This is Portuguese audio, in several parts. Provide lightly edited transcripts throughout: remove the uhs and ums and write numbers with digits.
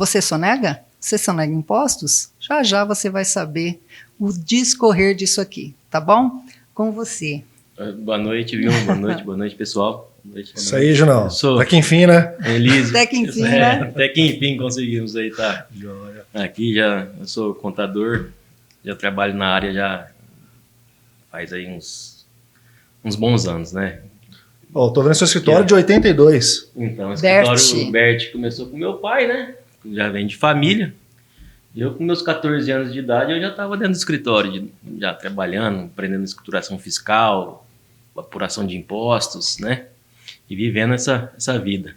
Você sonega? Você sonega impostos? Já já você vai saber o discorrer disso aqui, tá bom? Com você. Boa noite, Vilma. Boa noite, pessoal. Isso aí, Junão. Até que enfim, né? Elise. Até que enfim, né? Até que enfim conseguimos aí, tá? Aqui eu sou contador, já trabalho na área já faz aí uns bons anos, né? Ó, tô vendo seu escritório de 82. Então, o escritório Bert começou com meu pai, né? Já vem de família. Eu, com meus 14 anos de idade, eu já estava dentro do escritório, já trabalhando, aprendendo escrituração fiscal, apuração de impostos, né? E vivendo essa vida.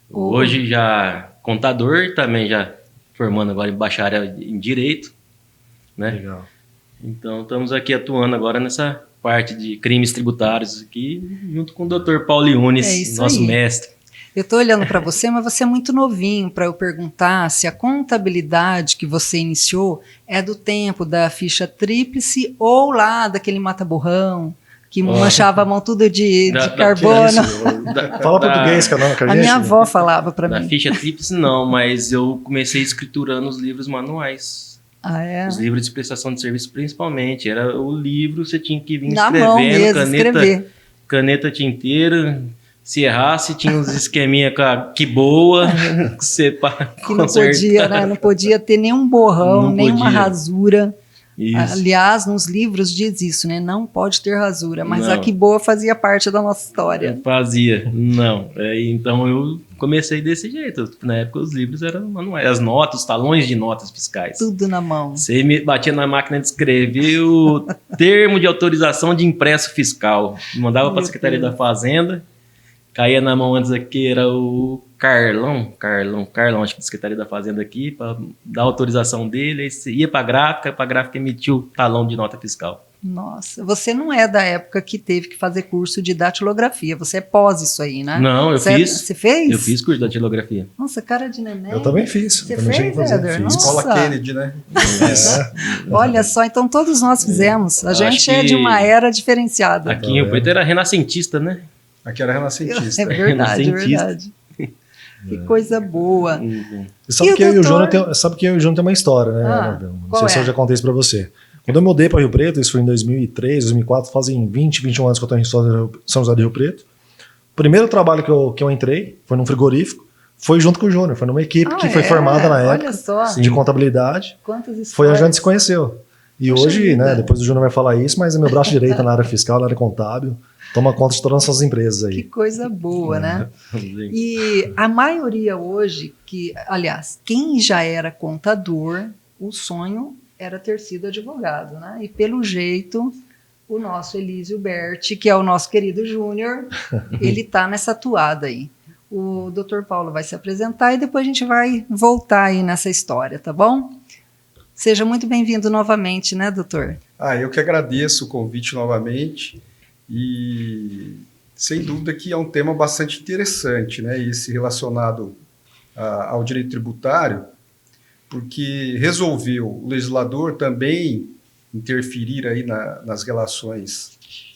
Hoje já contador, também já formando agora em bacharel em Direito, né? Legal. Então, estamos aqui atuando agora nessa parte de crimes tributários aqui, junto com o Dr. Paulo Yunes, nosso mestre. Eu estou olhando para você, mas você é muito novinho para eu perguntar se a contabilidade que você iniciou é do tempo da ficha tríplice ou lá daquele mata-borrão que manchava a mão tudo de carbono. Fala português, que a minha avó falava para mim. Da ficha tríplice não, mas eu comecei escriturando os livros manuais. Ah, é? Os livros de prestação de serviço, principalmente. Era o livro, você tinha que vir na mão mesmo, caneta tinteira. Se errasse, tinha uns esqueminha que boa, que não podia, né? Não podia ter nenhum borrão, nenhuma rasura. Isso. Aliás, nos livros diz isso, né? Não pode ter rasura, mas a que boa fazia parte da nossa história. Fazia, não. Então eu comecei desse jeito. Na época os livros eram manuais, as notas, os talões de notas fiscais. Tudo na mão. Você me batia na máquina de escrever o termo de autorização de impresso fiscal. Mandava para a Secretaria da Fazenda. Caía na mão antes aqui, era o Carlão, acho que da Secretaria da Fazenda aqui, para dar autorização dele, aí você ia para a gráfica emitiu o talão de nota fiscal. Nossa, você não é da época que teve que fazer curso de datilografia, você é pós isso aí, né? Não, eu fiz. Você fez? Eu fiz curso de datilografia. Nossa, cara de neném. Eu também fiz. Você fez, Éder? Escola Kennedy, né? Olha só, então todos nós fizemos. A gente é de uma era diferenciada. Aqui em Rio Preto era renascentista, né? Aqui era renascentista. É verdade, é verdade. Que coisa boa. Sabe que eu e o Júnior tem uma história, né? Não sei se eu já contei isso pra você. Quando eu mudei para Rio Preto, isso foi em 2003, 2004, fazem 20, 21 anos que eu estou em São José do Rio Preto. O primeiro trabalho que eu entrei foi num frigorífico, foi junto com o Júnior, foi numa equipe que foi formada na época de contabilidade. Quantas histórias. Foi onde a gente se conheceu. E hoje, né, depois o Júnior vai falar isso, mas é meu braço direito na área fiscal, na área contábil. Toma conta de todas as nossas empresas aí. Que coisa boa, né? E a maioria hoje, aliás, quem já era contador, o sonho era ter sido advogado, né? E pelo jeito, o nosso Elísio Berti, que é o nosso querido Júnior, ele está nessa toada aí. O Dr. Paulo vai se apresentar e depois a gente vai voltar aí nessa história, tá bom? Seja muito bem-vindo novamente, né, doutor? Eu que agradeço o convite novamente. E sem dúvida que é um tema bastante interessante, né? Esse relacionado ao direito tributário, porque resolveu o legislador também interferir aí nas relações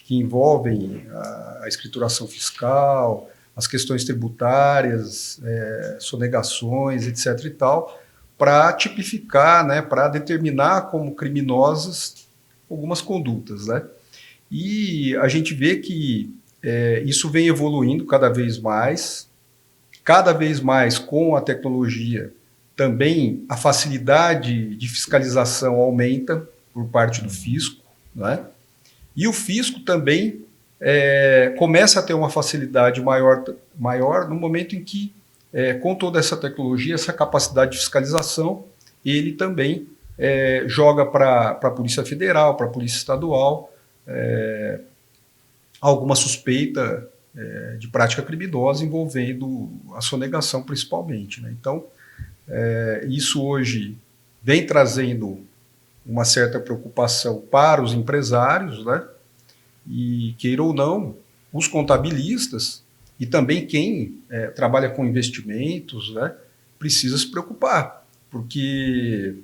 que envolvem a escrituração fiscal, as questões tributárias, sonegações, etc. e tal, para tipificar, né? Para determinar como criminosas algumas condutas, né? E a gente vê que isso vem evoluindo cada vez mais com a tecnologia também a facilidade de fiscalização aumenta por parte do fisco, né? E o fisco também começa a ter uma facilidade maior no momento em que, com toda essa tecnologia, essa capacidade de fiscalização, ele também joga para a Polícia Federal, para a Polícia Estadual, alguma suspeita de prática criminosa envolvendo a sonegação principalmente, né? Então, isso hoje vem trazendo uma certa preocupação para os empresários, né? E, queira ou não, os contabilistas e também quem trabalha com investimentos, né? Precisa se preocupar, porque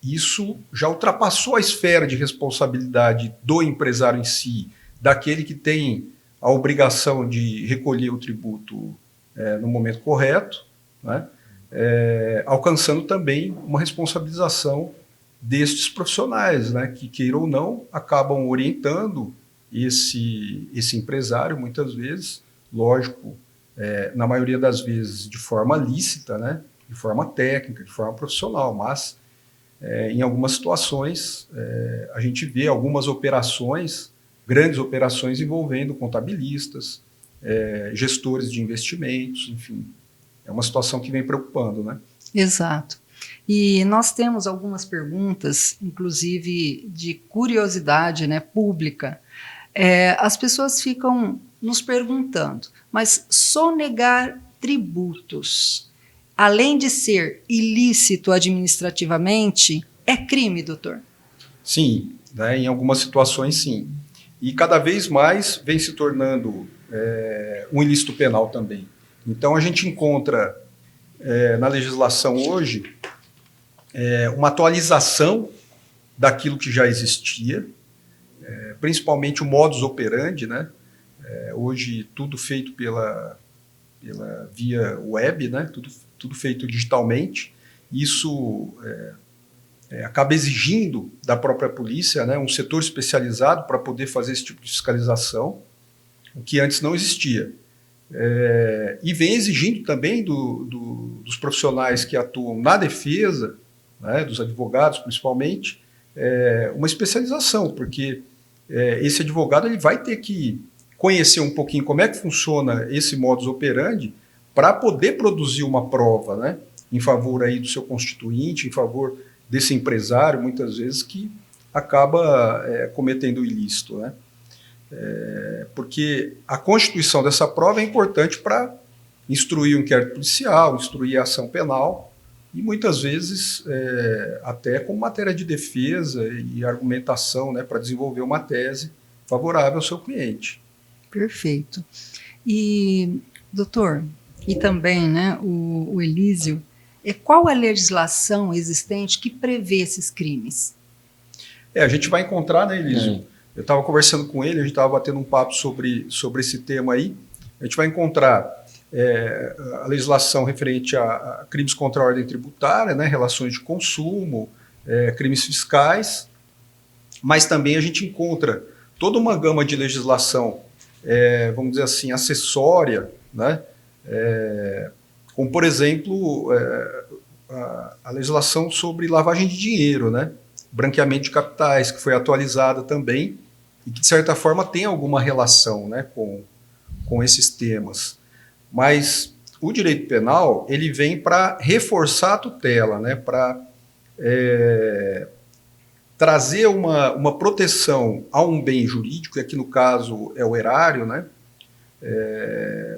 isso já ultrapassou a esfera de responsabilidade do empresário em si, daquele que tem a obrigação de recolher o tributo no momento correto, né? alcançando também uma responsabilização destes profissionais, né, que, queira ou não, acabam orientando esse empresário, muitas vezes, lógico, na maioria das vezes de forma lícita, né, de forma técnica, de forma profissional, mas em algumas situações a gente vê algumas operações, grandes operações envolvendo contabilistas, gestores de investimentos, enfim, é uma situação que vem preocupando, né? Exato. E nós temos algumas perguntas, inclusive de curiosidade, né, pública. As pessoas ficam nos perguntando, mas sonegar tributos, além de ser ilícito administrativamente, é crime, doutor? Sim, né, em algumas situações sim. E cada vez mais vem se tornando um ilícito penal também. Então a gente encontra na legislação hoje uma atualização daquilo que já existia, principalmente o modus operandi, né? Hoje tudo feito pela via web, né? Tudo feito digitalmente. Isso acaba exigindo da própria polícia, né, um setor especializado para poder fazer esse tipo de fiscalização, o que antes não existia. E vem exigindo também dos profissionais que atuam na defesa, né, dos advogados principalmente, uma especialização, porque esse advogado ele vai ter que conhecer um pouquinho como é que funciona esse modus operandi para poder produzir uma prova, né, em favor aí do seu constituinte, em favor desse empresário, muitas vezes, que acaba cometendo ilícito, né? Porque a constituição dessa prova é importante para instruir o inquérito policial, instruir a ação penal e muitas vezes até com matéria de defesa e argumentação, né, para desenvolver uma tese favorável ao seu cliente. Perfeito. E, doutor, e também, né, o Elísio, qual a legislação existente que prevê esses crimes? A gente vai encontrar, né, Elísio? Eu estava conversando com ele, a gente estava batendo um papo sobre esse tema aí. A gente vai encontrar a legislação referente a crimes contra a ordem tributária, né, relações de consumo, crimes fiscais, mas também a gente encontra toda uma gama de legislação, vamos dizer assim, acessória, né, como, por exemplo, a legislação sobre lavagem de dinheiro, né? Branqueamento de capitais, que foi atualizada também e que, de certa forma, tem alguma relação, né, com esses temas. Mas o direito penal ele vem para reforçar a tutela, né, para trazer uma proteção a um bem jurídico, e aqui no caso é o erário, né,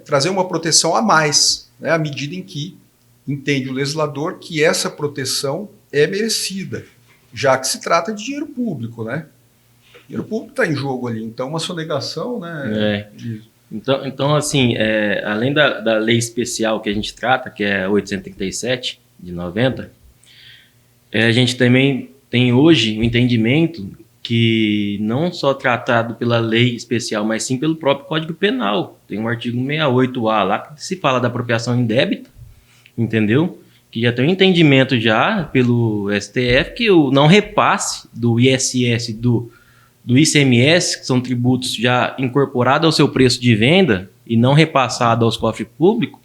trazer uma proteção a mais, né, à medida em que entende o legislador que essa proteção é merecida, já que se trata de dinheiro público, né? Dinheiro público está em jogo ali, então uma sonegação, né? Então assim, além da lei especial que a gente trata, que é 837 de 90, a gente também tem hoje o entendimento que não só tratado pela lei especial, mas sim pelo próprio Código Penal. Tem um artigo 68A lá que se fala da apropriação indébita, entendeu? Que já tem um entendimento já pelo STF que o não repasse do ISS, do ICMS, que são tributos já incorporados ao seu preço de venda e não repassado aos cofres públicos,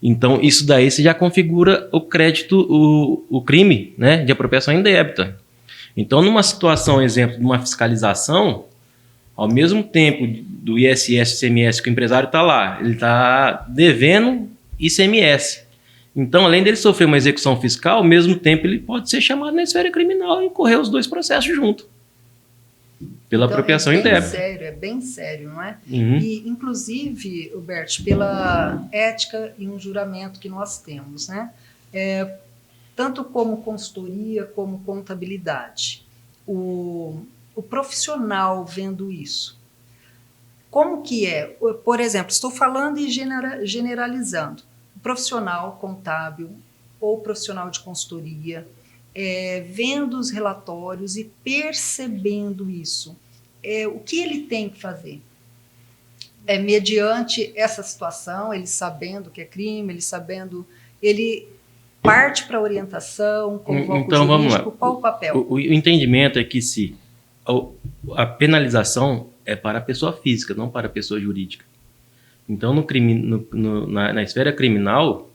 então isso daí você já configura o crédito, o crime, né, de apropriação indébita. Então, numa situação, exemplo, de uma fiscalização, ao mesmo tempo do ISS, ICMS que o empresário está lá, ele está devendo ICMS. Então, além dele sofrer uma execução fiscal, ao mesmo tempo ele pode ser chamado na esfera criminal e correr os dois processos juntos. Pela apropriação indébita. É bem sério, não é? Uhum. E, inclusive, Huberto, pela ética e um juramento que nós temos, né? Tanto como consultoria, como contabilidade. O profissional vendo isso, como que é? Por exemplo, estou falando e generalizando. O profissional contábil ou profissional de consultoria, vendo os relatórios e percebendo isso, o que ele tem que fazer? Mediante essa situação, ele sabendo que é crime, ele parte para orientação, convoca então, o jurídico, vamos lá. qual o papel? O entendimento é que se a penalização é para a pessoa física, não para a pessoa jurídica. Então, na esfera criminal,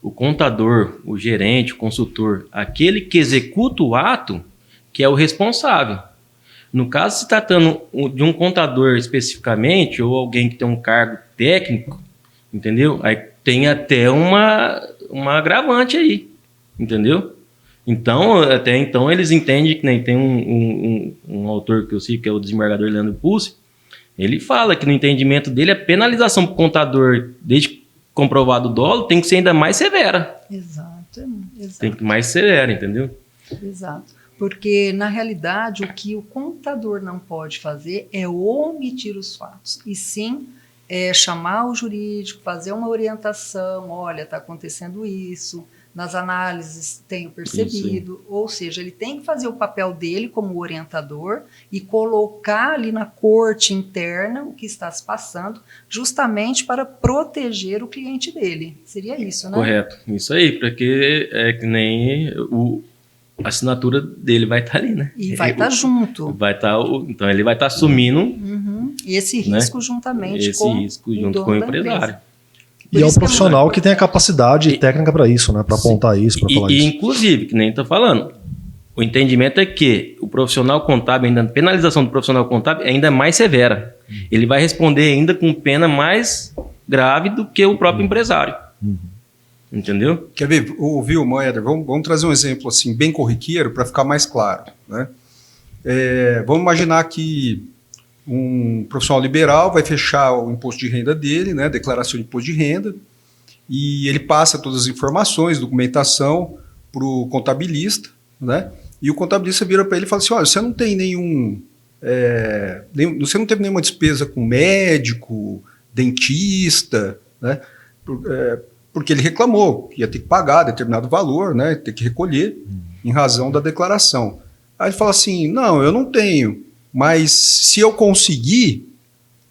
o contador, o gerente, o consultor, aquele que executa o ato, que é o responsável. No caso, se tratando de um contador especificamente, ou alguém que tem um cargo técnico, entendeu? Aí tem até uma agravante aí, entendeu? Então, até então, eles entendem que nem tem um autor que eu sei, que é o desembargador Leandro Pulse, ele fala que no entendimento dele a penalização para o contador, desde comprovado o dolo, tem que ser ainda mais severa. Exato. Tem que ser mais severa, entendeu? Exato. Porque, na realidade, o que o contador não pode fazer é omitir os fatos, e sim chamar o jurídico, fazer uma orientação, olha, está acontecendo isso, nas análises tenho percebido, ou seja, ele tem que fazer o papel dele como orientador e colocar ali na corte interna o que está se passando, justamente para proteger o cliente dele. Seria isso, né? Correto, isso aí, porque é que nem a assinatura dele vai estar ali, né? E vai estar junto. Então ele vai estar assumindo esse risco, né? Juntamente esse com risco junto com o empresário. E é um profissional que tem a capacidade técnica para isso, né? Para apontar isso, para falar isso. E inclusive, que nem estou falando, o entendimento é que o profissional contábil, ainda a penalização do profissional contábil é ainda mais severa. Ele vai responder ainda com pena mais grave do que o próprio empresário. Entendeu? Quer ver, Vilma, Éder, vamos trazer um exemplo assim, bem corriqueiro para ficar mais claro, né? Vamos imaginar que um profissional liberal vai fechar o imposto de renda dele, né, declaração de imposto de renda, e ele passa todas as informações, documentação para o contabilista, né, e o contabilista vira para ele e fala assim, olha, você não tem você não teve nenhuma despesa com médico, dentista, né, porque ele reclamou que ia ter que pagar determinado valor, né, ter que recolher em razão da declaração. Aí ele fala assim, não, eu não tenho, mas se eu conseguir,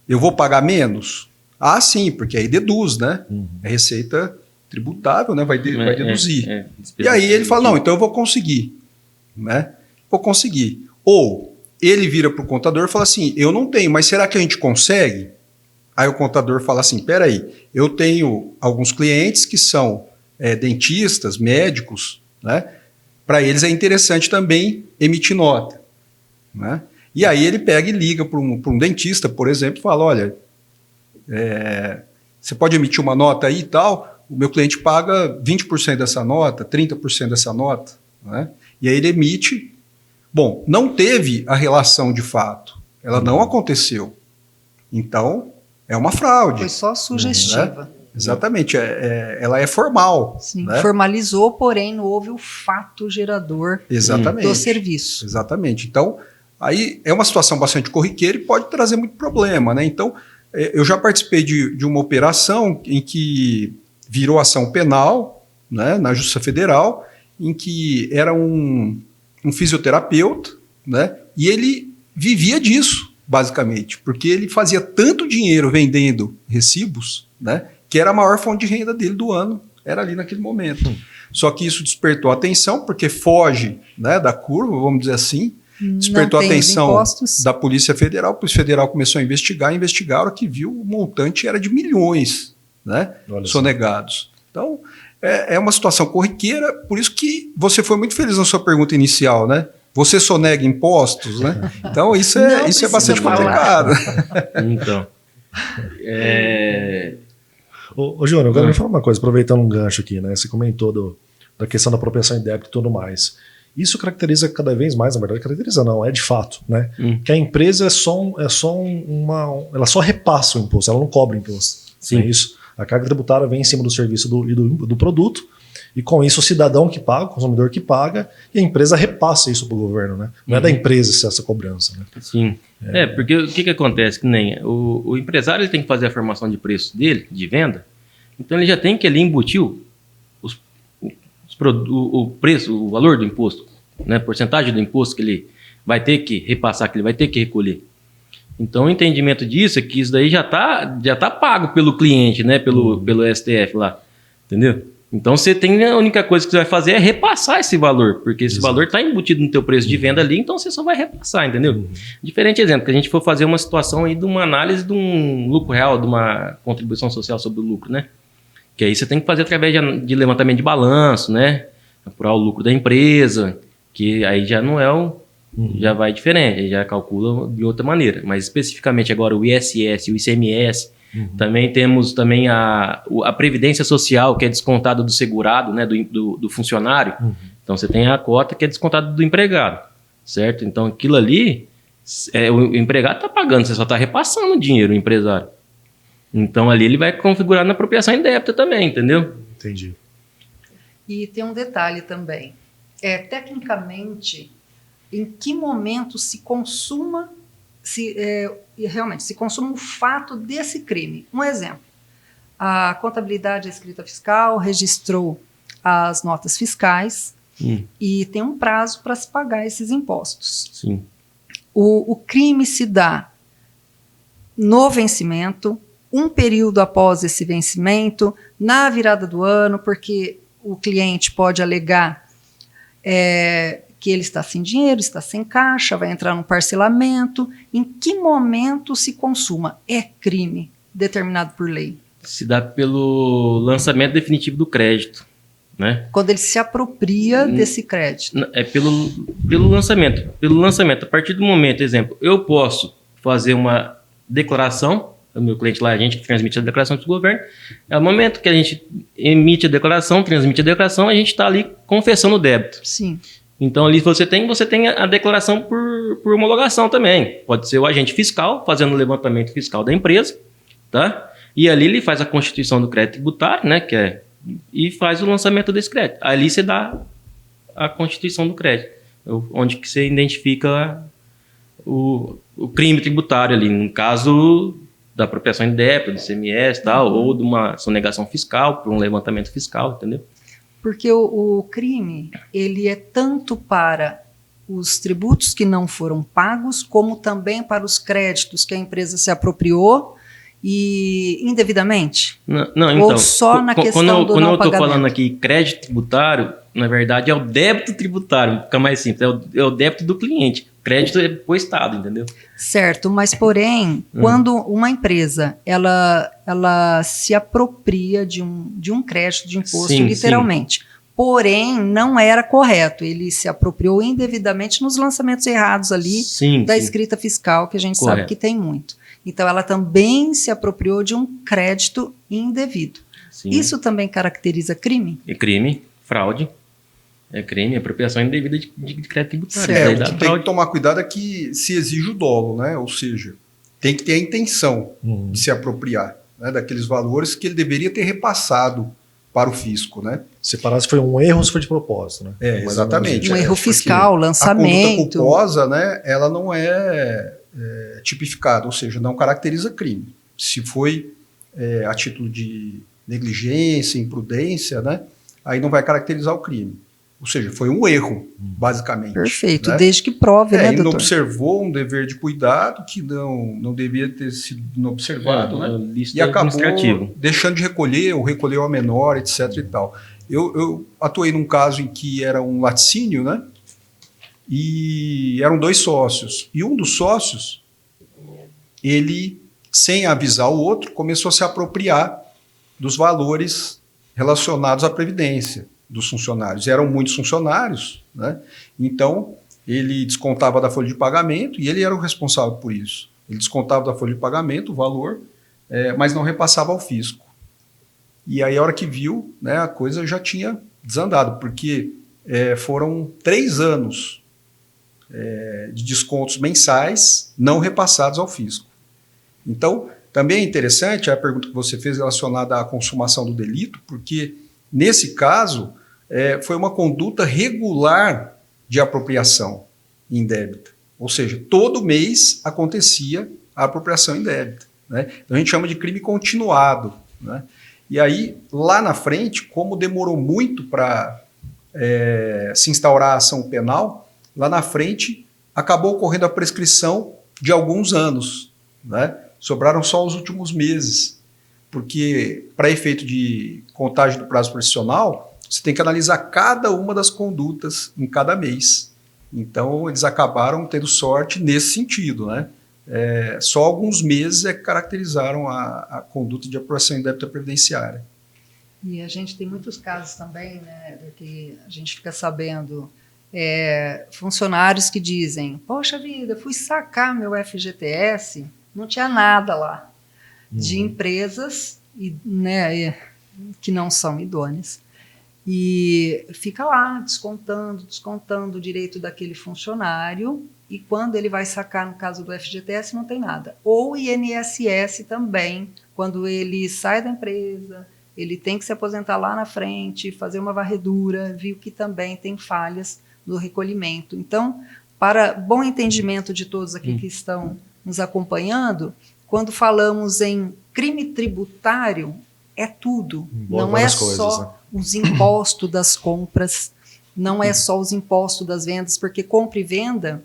eu vou pagar menos? Ah, sim, porque aí deduz, né? É receita tributável, né? Vai deduzir. E aí ele fala, não, então eu vou conseguir, né? Vou conseguir. Ou ele vira para o contador e fala assim, eu não tenho, mas será que a gente consegue? Aí o contador fala assim, peraí, eu tenho alguns clientes que são dentistas, médicos, né? Para eles é interessante também emitir nota, né? E aí ele pega e liga para um dentista, por exemplo, e fala, olha, você pode emitir uma nota aí e tal, o meu cliente paga 20% dessa nota, 30% dessa nota, né? E aí ele emite. Bom, não teve a relação de fato, ela não aconteceu. Então, é uma fraude. Foi só sugestiva. Né? Exatamente, ela é formal. Sim, né? Formalizou, porém não houve o fato gerador do serviço. Exatamente. Então, aí é uma situação bastante corriqueira e pode trazer muito problema, né? Então, eu já participei de uma operação em que virou ação penal, né, na Justiça Federal, em que era um fisioterapeuta, né, e ele vivia disso, basicamente, porque ele fazia tanto dinheiro vendendo recibos, né, que era a maior fonte de renda dele do ano, era ali naquele momento. Só que isso despertou atenção, porque foge, né, da curva, vamos dizer assim, despertou a atenção da Polícia Federal. A Polícia Federal começou a investigaram que viu o montante era de milhões, né, sonegados. Então, é uma situação corriqueira, por isso que você foi muito feliz na sua pergunta inicial, né? Você sonega impostos, né? Então, isso é bastante complicado. Então, Ô Júnior, agora me fala uma coisa, aproveitando um gancho aqui, né? Você comentou da questão da propensão em débito e tudo mais. Isso caracteriza cada vez mais, na verdade, caracteriza não, é de fato, né? Que a empresa ela só repassa o imposto, ela não cobra imposto. Sim. É isso. A carga tributária vem em cima do serviço do produto, e com isso o cidadão que paga, o consumidor que paga, e a empresa repassa isso para o governo, né? Não é da empresa essa cobrança, né? Sim. Porque o que acontece? Que nem o empresário ele tem que fazer a formação de preço dele, de venda, então ele já tem que ali embutir o preço, o valor do imposto, né? Porcentagem do imposto que ele vai ter que repassar, que ele vai ter que recolher. Então o entendimento disso é que isso daí já tá pago pelo cliente, né? Pelo STF lá, entendeu? Então você tem, a única coisa que você vai fazer é repassar esse valor, porque esse valor está embutido no teu preço de venda ali, então você só vai repassar, entendeu? Diferente exemplo, que a gente for fazer uma situação aí de uma análise de um lucro real, de uma contribuição social sobre o lucro, né? Que aí você tem que fazer através de levantamento de balanço, né? Apurar o lucro da empresa, que aí já não é o... Já vai diferente, aí já calcula de outra maneira. Mas especificamente agora o ISS, o ICMS, também temos também a Previdência Social, que é descontada do segurado, né? Do funcionário. Então você tem a cota que é descontada do empregado, certo? Então aquilo ali, o empregado está pagando, você só está repassando o dinheiro, o empresário. Então ali ele vai configurar na apropriação indébita também, entendeu? Entendi. E tem um detalhe também. Tecnicamente, em que momento se consuma, realmente se consuma o fato desse crime? Um exemplo. A contabilidade e a escrita fiscal registrou as notas fiscais e tem um prazo para se pagar esses impostos. Sim. O crime se dá no vencimento, um período após esse vencimento, na virada do ano, porque o cliente pode alegar que ele está sem dinheiro, está sem caixa, vai entrar num parcelamento. Em que momento se consuma? É crime determinado por lei. Se dá pelo lançamento definitivo do crédito, né? Quando ele se apropria desse crédito. É pelo lançamento. Pelo lançamento. A partir do momento, exemplo, eu posso fazer uma declaração, o meu cliente lá, a gente que transmite a declaração para o governo, é o momento que a gente emite a declaração, transmite a declaração, a gente está ali confessando o débito. Sim. Então ali você tem a declaração por homologação também. Pode ser o agente fiscal fazendo o levantamento fiscal da empresa, tá? E ali ele faz a constituição do crédito tributário, né? E faz o lançamento desse crédito. Ali você dá a constituição do crédito, onde que você identifica o crime tributário ali, no caso da apropriação indébita, do ICMS e tal, ou de uma sonegação fiscal, por um levantamento fiscal, entendeu? Porque o crime, ele é tanto para os tributos que não foram pagos, como também para os créditos que a empresa se apropriou e indevidamente? Não, então, ou só na questão do não pagamento? Quando eu estou falando aqui crédito tributário, na verdade é o débito tributário, fica mais simples, é o débito do cliente. Crédito é pro Estado, entendeu? Certo, mas porém, quando uma empresa ela se apropria de um crédito de imposto, sim, literalmente, sim. Porém não era correto, ele se apropriou indevidamente nos lançamentos errados ali, sim, da escrita fiscal, que a gente sabe que tem muito. Então ela também se apropriou de um crédito indevido. Sim. Isso também caracteriza crime? É crime, fraude. É crime, apropriação indevida de crédito tributário. O que tem que tomar cuidado é que se exige o dolo, né? Ou seja, tem que ter a intenção de se apropriar, né, daqueles valores que ele deveria ter repassado para o fisco, né? Separar se foi um erro ou se foi de propósito, né? Exatamente. Um erro fiscal, lançamento. A conduta culposa, né, ela não é tipificada, ou seja, não caracteriza crime. Se foi a título de negligência, imprudência, né, aí não vai caracterizar o crime. Ou seja, foi um erro, basicamente. Perfeito, né? Desde que prove, né, doutor? Não observou um dever de cuidado que não devia ter sido observado, né? E acabou deixando de recolher, ou recolheu a menor, etc. e tal. Eu atuei num caso em que era um laticínio, né? E eram 2 sócios. E um dos sócios, ele, sem avisar o outro, começou a se apropriar dos valores relacionados à Previdência dos funcionários. Eram muitos funcionários, né? Então ele descontava da folha de pagamento e ele era o responsável por isso. Ele descontava da folha de pagamento o valor, mas não repassava ao fisco. E aí a hora que viu, né, a coisa já tinha desandado, porque foram 3 anos de descontos mensais não repassados ao fisco. Então também é interessante a pergunta que você fez relacionada à consumação do delito, porque nesse caso, foi uma conduta regular de apropriação indébita. Ou seja, todo mês acontecia a apropriação indébita, né? Então a gente chama de crime continuado, né? E aí, lá na frente, como demorou muito para se instaurar a ação penal, lá na frente acabou ocorrendo a prescrição de alguns anos, né? Sobraram só os últimos meses. porque para efeito de contagem do prazo profissional, você tem que analisar cada uma das condutas em cada mês. Então, eles acabaram tendo sorte nesse sentido, né? Só alguns meses que caracterizaram a conduta de apuração indébita previdenciária. E a gente tem muitos casos também, né, que a gente fica sabendo, funcionários que dizem, poxa vida, fui sacar meu FGTS, não tinha nada lá, de empresas né, que não são idôneas. E fica lá descontando o direito daquele funcionário, e quando ele vai sacar, no caso do FGTS, não tem nada. Ou INSS também, quando ele sai da empresa, ele tem que se aposentar lá na frente, fazer uma varredura, viu que também tem falhas no recolhimento. Então, para bom entendimento de todos aqui que estão nos acompanhando, quando falamos em crime tributário, é tudo. Não é só os impostos das compras, não é só os impostos das vendas, porque compra e venda,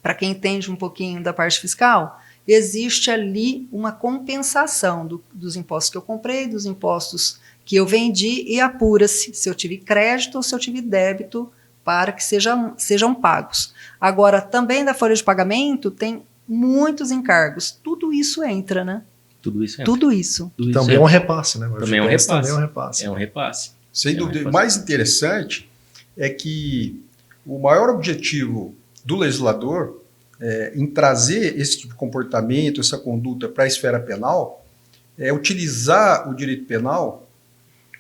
para quem entende um pouquinho da parte fiscal, existe ali uma compensação dos impostos que eu comprei, dos impostos que eu vendi, e apura-se se eu tive crédito ou se eu tive débito para que sejam pagos. Agora, também da folha de pagamento tem muitos encargos. Tudo isso entra, né? Tudo isso entra. Tudo isso. Também é um repasse, né? Também é um repasse. Também é um repasse. É um repasse. Sem dúvida. O mais interessante é que o maior objetivo do legislador em trazer esse tipo de comportamento, essa conduta para a esfera penal, é utilizar o direito penal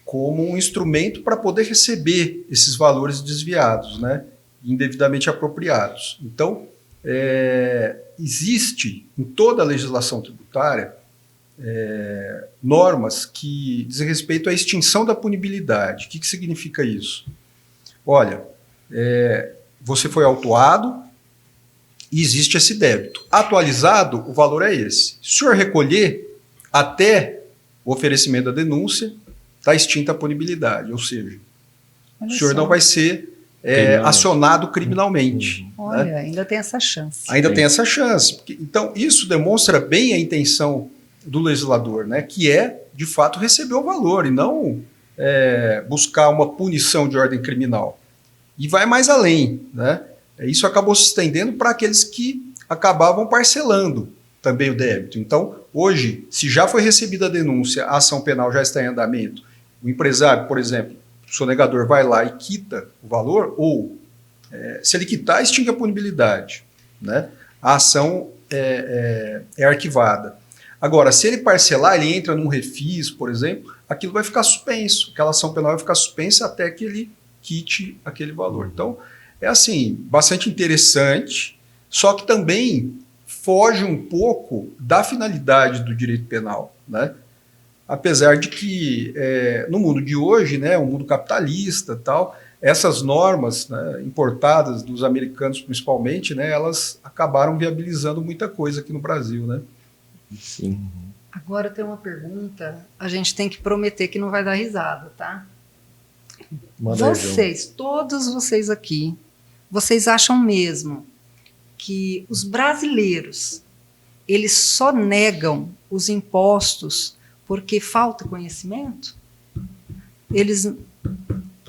como um instrumento para poder receber esses valores desviados, né, indevidamente apropriados. Então, existe em toda a legislação tributária normas que dizem respeito à extinção da punibilidade. O que significa isso? Olha, você foi autuado e existe esse débito. Atualizado, o valor é esse. Se o senhor recolher até o oferecimento da denúncia, está extinta a punibilidade, ou seja, o senhor não vai ser acionado criminalmente. Olha, né? Ainda tem essa chance. Ainda tem essa chance. Então, isso demonstra bem a intenção do legislador, né, que é, de fato, receber o valor e não buscar uma punição de ordem criminal. E vai mais além, né? Isso acabou se estendendo para aqueles que acabavam parcelando também o débito. Então, hoje, se já foi recebida a denúncia, a ação penal já está em andamento, o empresário, por exemplo, o sonegador vai lá e quita o valor, ou se ele quitar, extingue a punibilidade, né? A ação é arquivada. Agora, se ele parcelar, ele entra num refis, por exemplo, aquilo vai ficar suspenso, aquela ação penal vai ficar suspensa até que ele quite aquele valor. Então, é assim, bastante interessante, só que também foge um pouco da finalidade do direito penal, né? Apesar de que no mundo de hoje, né, um mundo capitalista, tal, essas normas, né, importadas dos americanos principalmente, né, elas acabaram viabilizando muita coisa aqui no Brasil, né? Sim. Agora tem uma pergunta, a gente tem que prometer que não vai dar risada, tá? Todos vocês aqui, vocês acham mesmo que os brasileiros, eles só negam os impostos porque falta conhecimento? Eles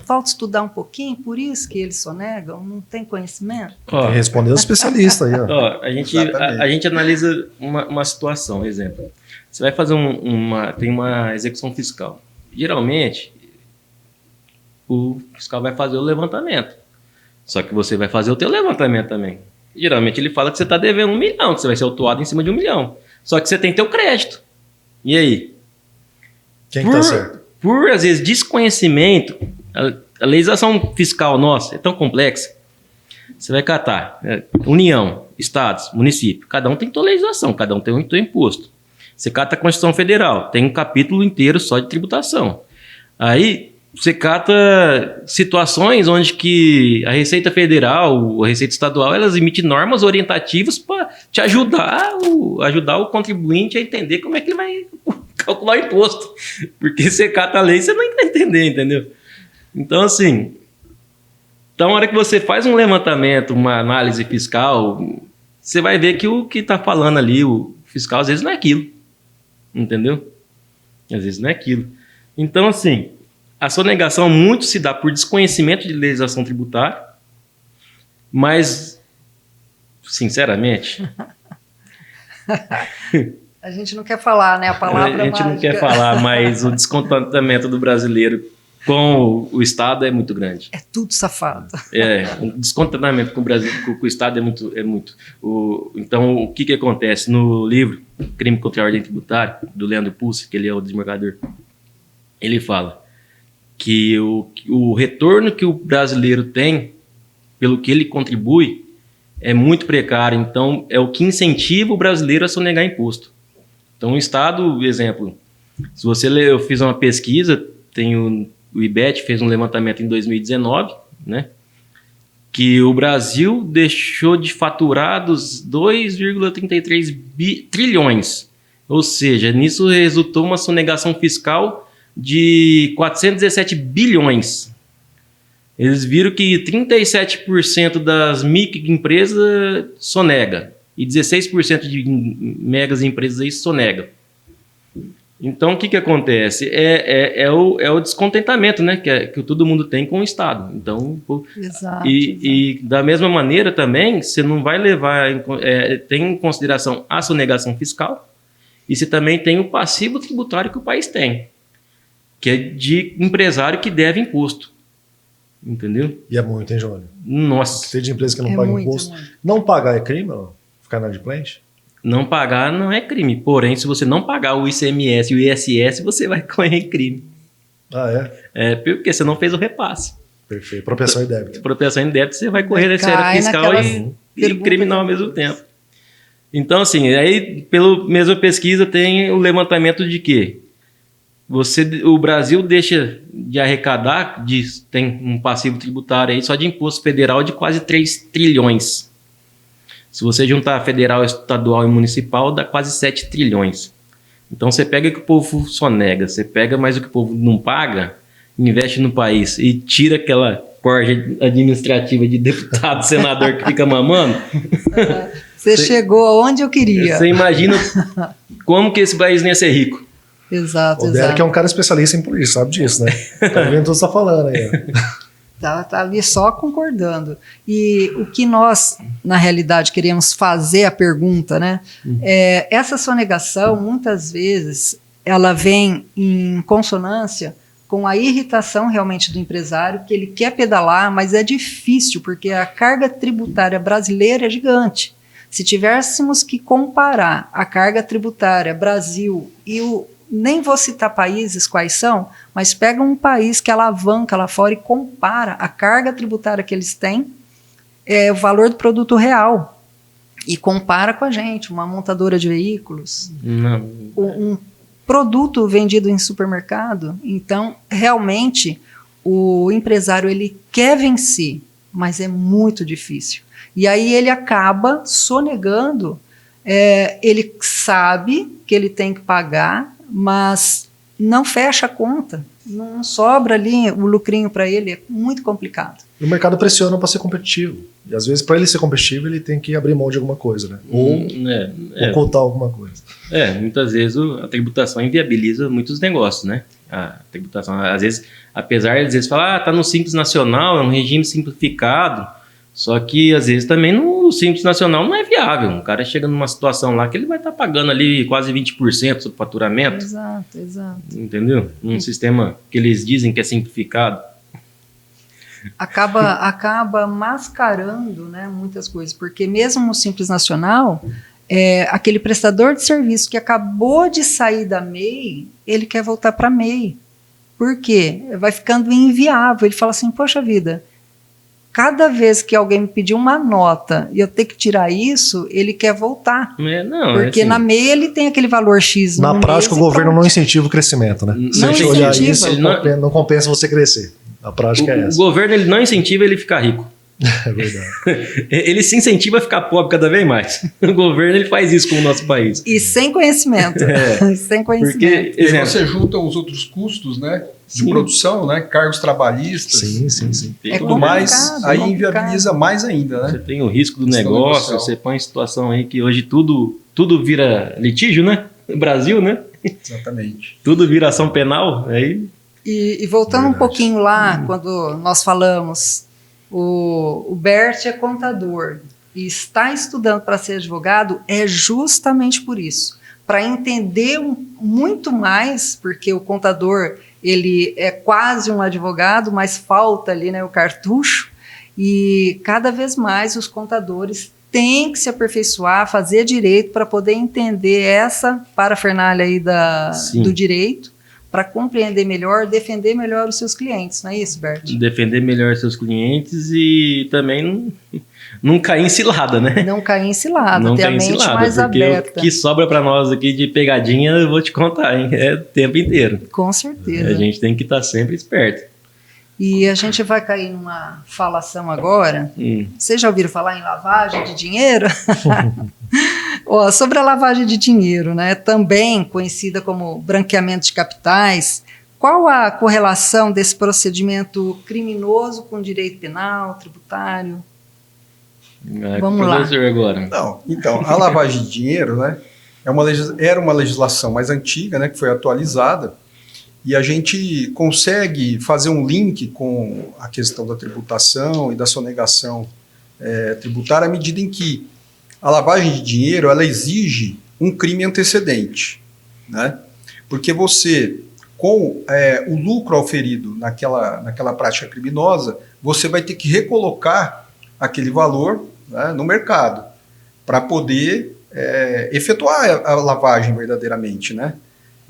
falta estudar um pouquinho, por isso que eles só negam? Não tem conhecimento? Respondeu o especialista aí. A gente analisa uma situação, exemplo. Você vai fazer tem uma execução fiscal. Geralmente, o fiscal vai fazer o levantamento. Só que você vai fazer o teu levantamento também. Geralmente ele fala que você está devendo 1 milhão, que você vai ser autuado em cima de 1 milhão. Só que você tem teu crédito. E aí? Quem está certo? Por, às vezes, desconhecimento, a legislação fiscal nossa é tão complexa. Você vai catar União, Estados, município. Cada um tem sua legislação, cada um tem o seu imposto. Você cata a Constituição Federal, tem um capítulo inteiro só de tributação. Aí você cata situações onde que a Receita Federal, a Receita Estadual, elas emitem normas orientativas para te ajudar o contribuinte a entender como é que ele vai calcular o imposto. Porque você cata a lei, você não vai entender, entendeu? Então, assim, na hora que você faz um levantamento, uma análise fiscal, você vai ver que o que está falando ali, o fiscal, às vezes não é aquilo. Entendeu? Às vezes não é aquilo. Então, assim, a sonegação muito se dá por desconhecimento de legislação tributária, mas, sinceramente... A gente não quer falar, né? A palavra A gente mágica. não quer falar, mas o descontentamento do brasileiro com o Estado é muito grande. É tudo safado. O descontentamento com o Brasil, com o Estado é muito. Então, o que acontece? No livro Crime contra a Ordem Tributária, do Leandro Pulse, que ele é o desembargador, ele fala que o retorno que o brasileiro tem pelo que ele contribui é muito precário. Então, é o que incentiva o brasileiro a sonegar imposto. Então, o Estado, exemplo, se você ler, eu fiz uma pesquisa, o IBET fez um levantamento em 2019, né, que o Brasil deixou de faturar dos 2,33 trilhões. Ou seja, nisso resultou uma sonegação fiscal de 417 bilhões. Eles viram que 37% das microempresas sonega e 16% de megas empresas aí sonega. Então, o que acontece? É o descontentamento, né, que todo mundo tem com o Estado. Então, exato, e da mesma maneira também, você não vai levar tem em consideração a sonegação fiscal e você também tem o passivo tributário que o país tem, que é de empresário que deve imposto. Entendeu? E é muito, hein, Jônio? Nossa. Tem de empresa que não paga imposto. Não pagar é crime, não? Ficar inadimplente? Não pagar não é crime. Porém, se você não pagar o ICMS e o ISS, você vai correr em crime. Ah, é? Porque você não fez o repasse. Perfeito. Propriação e débito. Propriação e débito, você vai correr na esfera fiscal e criminal ao mesmo tempo. Então, assim, aí, pela mesma pesquisa, tem o levantamento de que o Brasil deixa de arrecadar, tem um passivo tributário aí só de imposto federal de quase 3 trilhões. Se você juntar federal, estadual e municipal, dá quase 7 trilhões. Então você pega o que o povo sonega, você pega mais o que o povo não paga, investe no país e tira aquela corja administrativa de deputado, senador que fica mamando. Você chegou aonde eu queria. Você imagina como que esse país nem ia ser rico. Exato, o Derek é um cara especialista em política, sabe disso, né? Tá vendo o que você tá falando aí. Tá ali só concordando. E o que nós, na realidade, queremos fazer a pergunta, né? Essa sonegação, muitas vezes, ela vem em consonância com a irritação realmente do empresário, que ele quer pedalar, mas é difícil, porque a carga tributária brasileira é gigante. Se tivéssemos que comparar a carga tributária Brasil e nem vou citar países quais são, mas pega um país que alavanca lá fora e compara a carga tributária que eles têm, o valor do produto real, e compara com a gente, uma montadora de veículos, um produto vendido em supermercado. Então, realmente, o empresário ele quer vencer, mas é muito difícil. E aí ele acaba sonegando, ele sabe que ele tem que pagar, mas não fecha a conta, não sobra ali o lucrinho para ele, é muito complicado. O mercado pressiona para ser competitivo, e às vezes para ele ser competitivo ele tem que abrir mão de alguma coisa, né? Ou ocultar alguma coisa. Muitas vezes a tributação inviabiliza muitos negócios, né? A tributação, às vezes, apesar de às vezes falar, tá no Simples Nacional, é um regime simplificado, só que às vezes também no Simples Nacional não é viável. Um cara chega numa situação lá que ele vai estar pagando ali quase 20% do faturamento. Exato. Entendeu? Num sistema que eles dizem que é simplificado. Acaba mascarando, né, muitas coisas, porque mesmo no Simples Nacional, aquele prestador de serviço que acabou de sair da MEI, ele quer voltar para a MEI. Por quê? Vai ficando inviável. Ele fala assim, poxa vida, cada vez que alguém me pedir uma nota e eu ter que tirar isso, ele quer voltar. Porque assim, na MEI ele tem aquele valor X. Na prática, o governo não incentiva o crescimento, né? Se a gente olhar isso, não compensa você crescer. A prática é essa. O governo ele não incentiva ele ficar rico. É verdade. Ele se incentiva a ficar pobre cada vez mais. O governo ele faz isso com o nosso país. E sem conhecimento. Sem conhecimento. Porque, e aí você junta os outros custos, né? De produção, né? Cargos trabalhistas. Sim. Tudo mais, aí inviabiliza mais ainda, né? Você tem o risco do negócio, você põe em situação aí que hoje tudo vira litígio, né? No Brasil, né? Exatamente. Tudo vira ação penal, aí... E voltando um pouquinho lá, quando nós falamos, o Bert é contador e está estudando para ser advogado, é justamente por isso, para entender muito mais, porque o contador, ele é quase um advogado, mas falta ali, né, o cartucho, e cada vez mais os contadores têm que se aperfeiçoar, fazer direito para poder entender essa parafernália aí do direito, para compreender melhor, defender melhor os seus clientes, não é isso, Bert? Defender melhor seus clientes e também não cair em cilada, né? Não cair em cilada, ter a mente mais aberta. O que sobra para nós aqui de pegadinha, eu vou te contar, hein? É o tempo inteiro. Com certeza. A gente tem que estar sempre esperto. E a gente vai cair numa falação agora. Vocês já ouviram falar em lavagem de dinheiro? Sobre a lavagem de dinheiro, né, também conhecida como branqueamento de capitais, qual a correlação desse procedimento criminoso com direito penal, tributário? Vamos lá. Agora. Não, então, a lavagem de dinheiro, né, era uma legislação mais antiga, né, que foi atualizada, e a gente consegue fazer um link com a questão da tributação e da sonegação tributária à medida em que a lavagem de dinheiro, ela exige um crime antecedente, né? Porque você, com o lucro auferido naquela prática criminosa, você vai ter que recolocar aquele valor, né, no mercado para poder efetuar a lavagem verdadeiramente, né?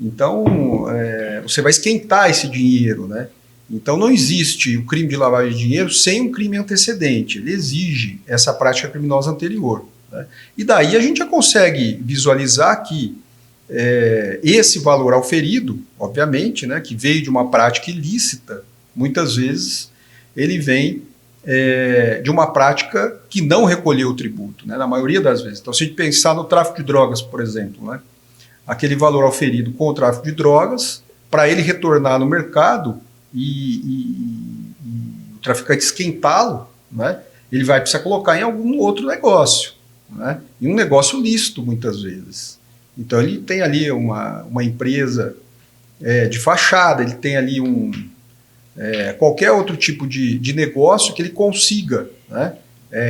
Então, você vai esquentar esse dinheiro, né? Então, não existe o crime de lavagem de dinheiro sem um crime antecedente. Ele exige essa prática criminosa anterior. E daí a gente já consegue visualizar que esse valor auferido, obviamente, né, que veio de uma prática ilícita, muitas vezes ele vem de uma prática que não recolheu o tributo, né, na maioria das vezes. Então, se a gente pensar no tráfico de drogas, por exemplo, né, aquele valor auferido com o tráfico de drogas, para ele retornar no mercado e o traficante esquentá-lo, né, ele vai precisar colocar em algum outro negócio. Né? E um negócio lícito, muitas vezes. Então, ele tem ali uma empresa de fachada, ele tem ali qualquer outro tipo de negócio que ele consiga, né,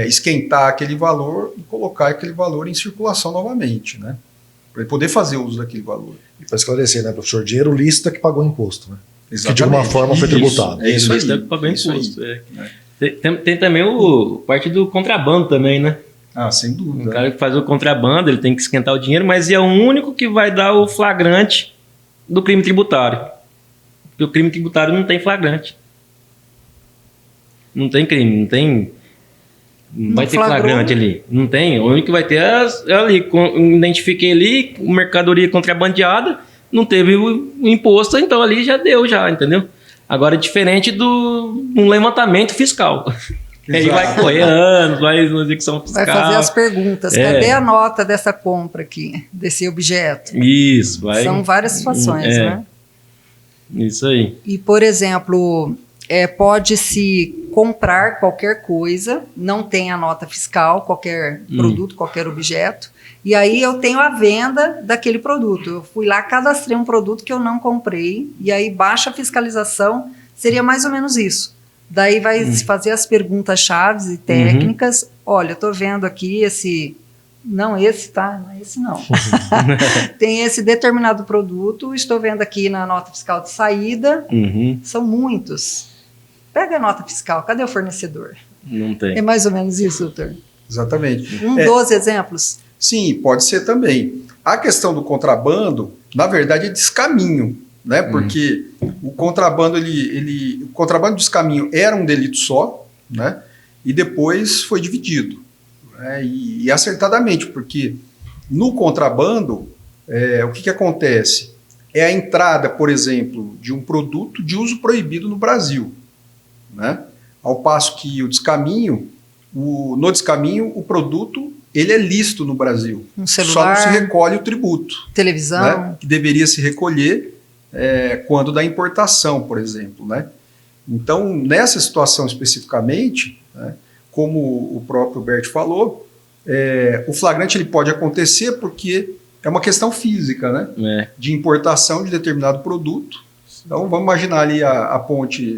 esquentar aquele valor e colocar aquele valor em circulação novamente, né, para ele poder fazer uso daquele valor. E para esclarecer, né, professor, dinheiro lícito é que pagou imposto, né? Exatamente. Que de alguma forma foi tributado. Isso aí. É que pagou imposto. Tem também parte do contrabando também, né? Ah, sem dúvida. O cara que faz o contrabando, ele tem que esquentar o dinheiro, mas é o único que vai dar o flagrante do crime tributário. Porque o crime tributário não tem flagrante. Não tem crime, não vai ter flagrante ali. Não tem. O único que vai ter é ali. Identifiquei ali, mercadoria contrabandeada, não teve o imposto, então ali já deu, entendeu? Agora é diferente do um levantamento fiscal. Aí vai correr anos, vai na execução fiscal. Vai fazer as perguntas. Cadê a nota dessa compra aqui, desse objeto? Isso, vai. São várias situações, né? Isso aí. E, por exemplo, pode-se comprar qualquer coisa, não tem a nota fiscal, qualquer produto, qualquer objeto, e aí eu tenho a venda daquele produto. Eu fui lá, cadastrei um produto que eu não comprei, e aí baixa a fiscalização, seria mais ou menos isso. Daí vai se fazer as perguntas chaves e técnicas. Olha, eu estou vendo aqui esse... Não, esse tá, não é esse não. Tem esse determinado produto, estou vendo aqui na nota fiscal de saída, são muitos. Pega a nota fiscal, cadê o fornecedor? Não tem. É mais ou menos isso, doutor? Exatamente. 12 exemplos? Sim, pode ser também. A questão do contrabando, na verdade, é descaminho, né? Porque o contrabando, o contrabando de descaminho era um delito só, né? E depois foi dividido. E acertadamente, porque no contrabando, o que acontece? É a entrada, por exemplo, de um produto de uso proibido no Brasil, né? Ao passo que o descaminho, no descaminho, o produto ele é lícito no Brasil. Um celular, só não se recolhe o tributo. Televisão. Né? Que deveria se recolher quando da importação, por exemplo. Né? Então, nessa situação especificamente, né, como o próprio Bert falou, o flagrante ele pode acontecer porque é uma questão física, né? De importação de determinado produto. Então, vamos imaginar ali a ponte...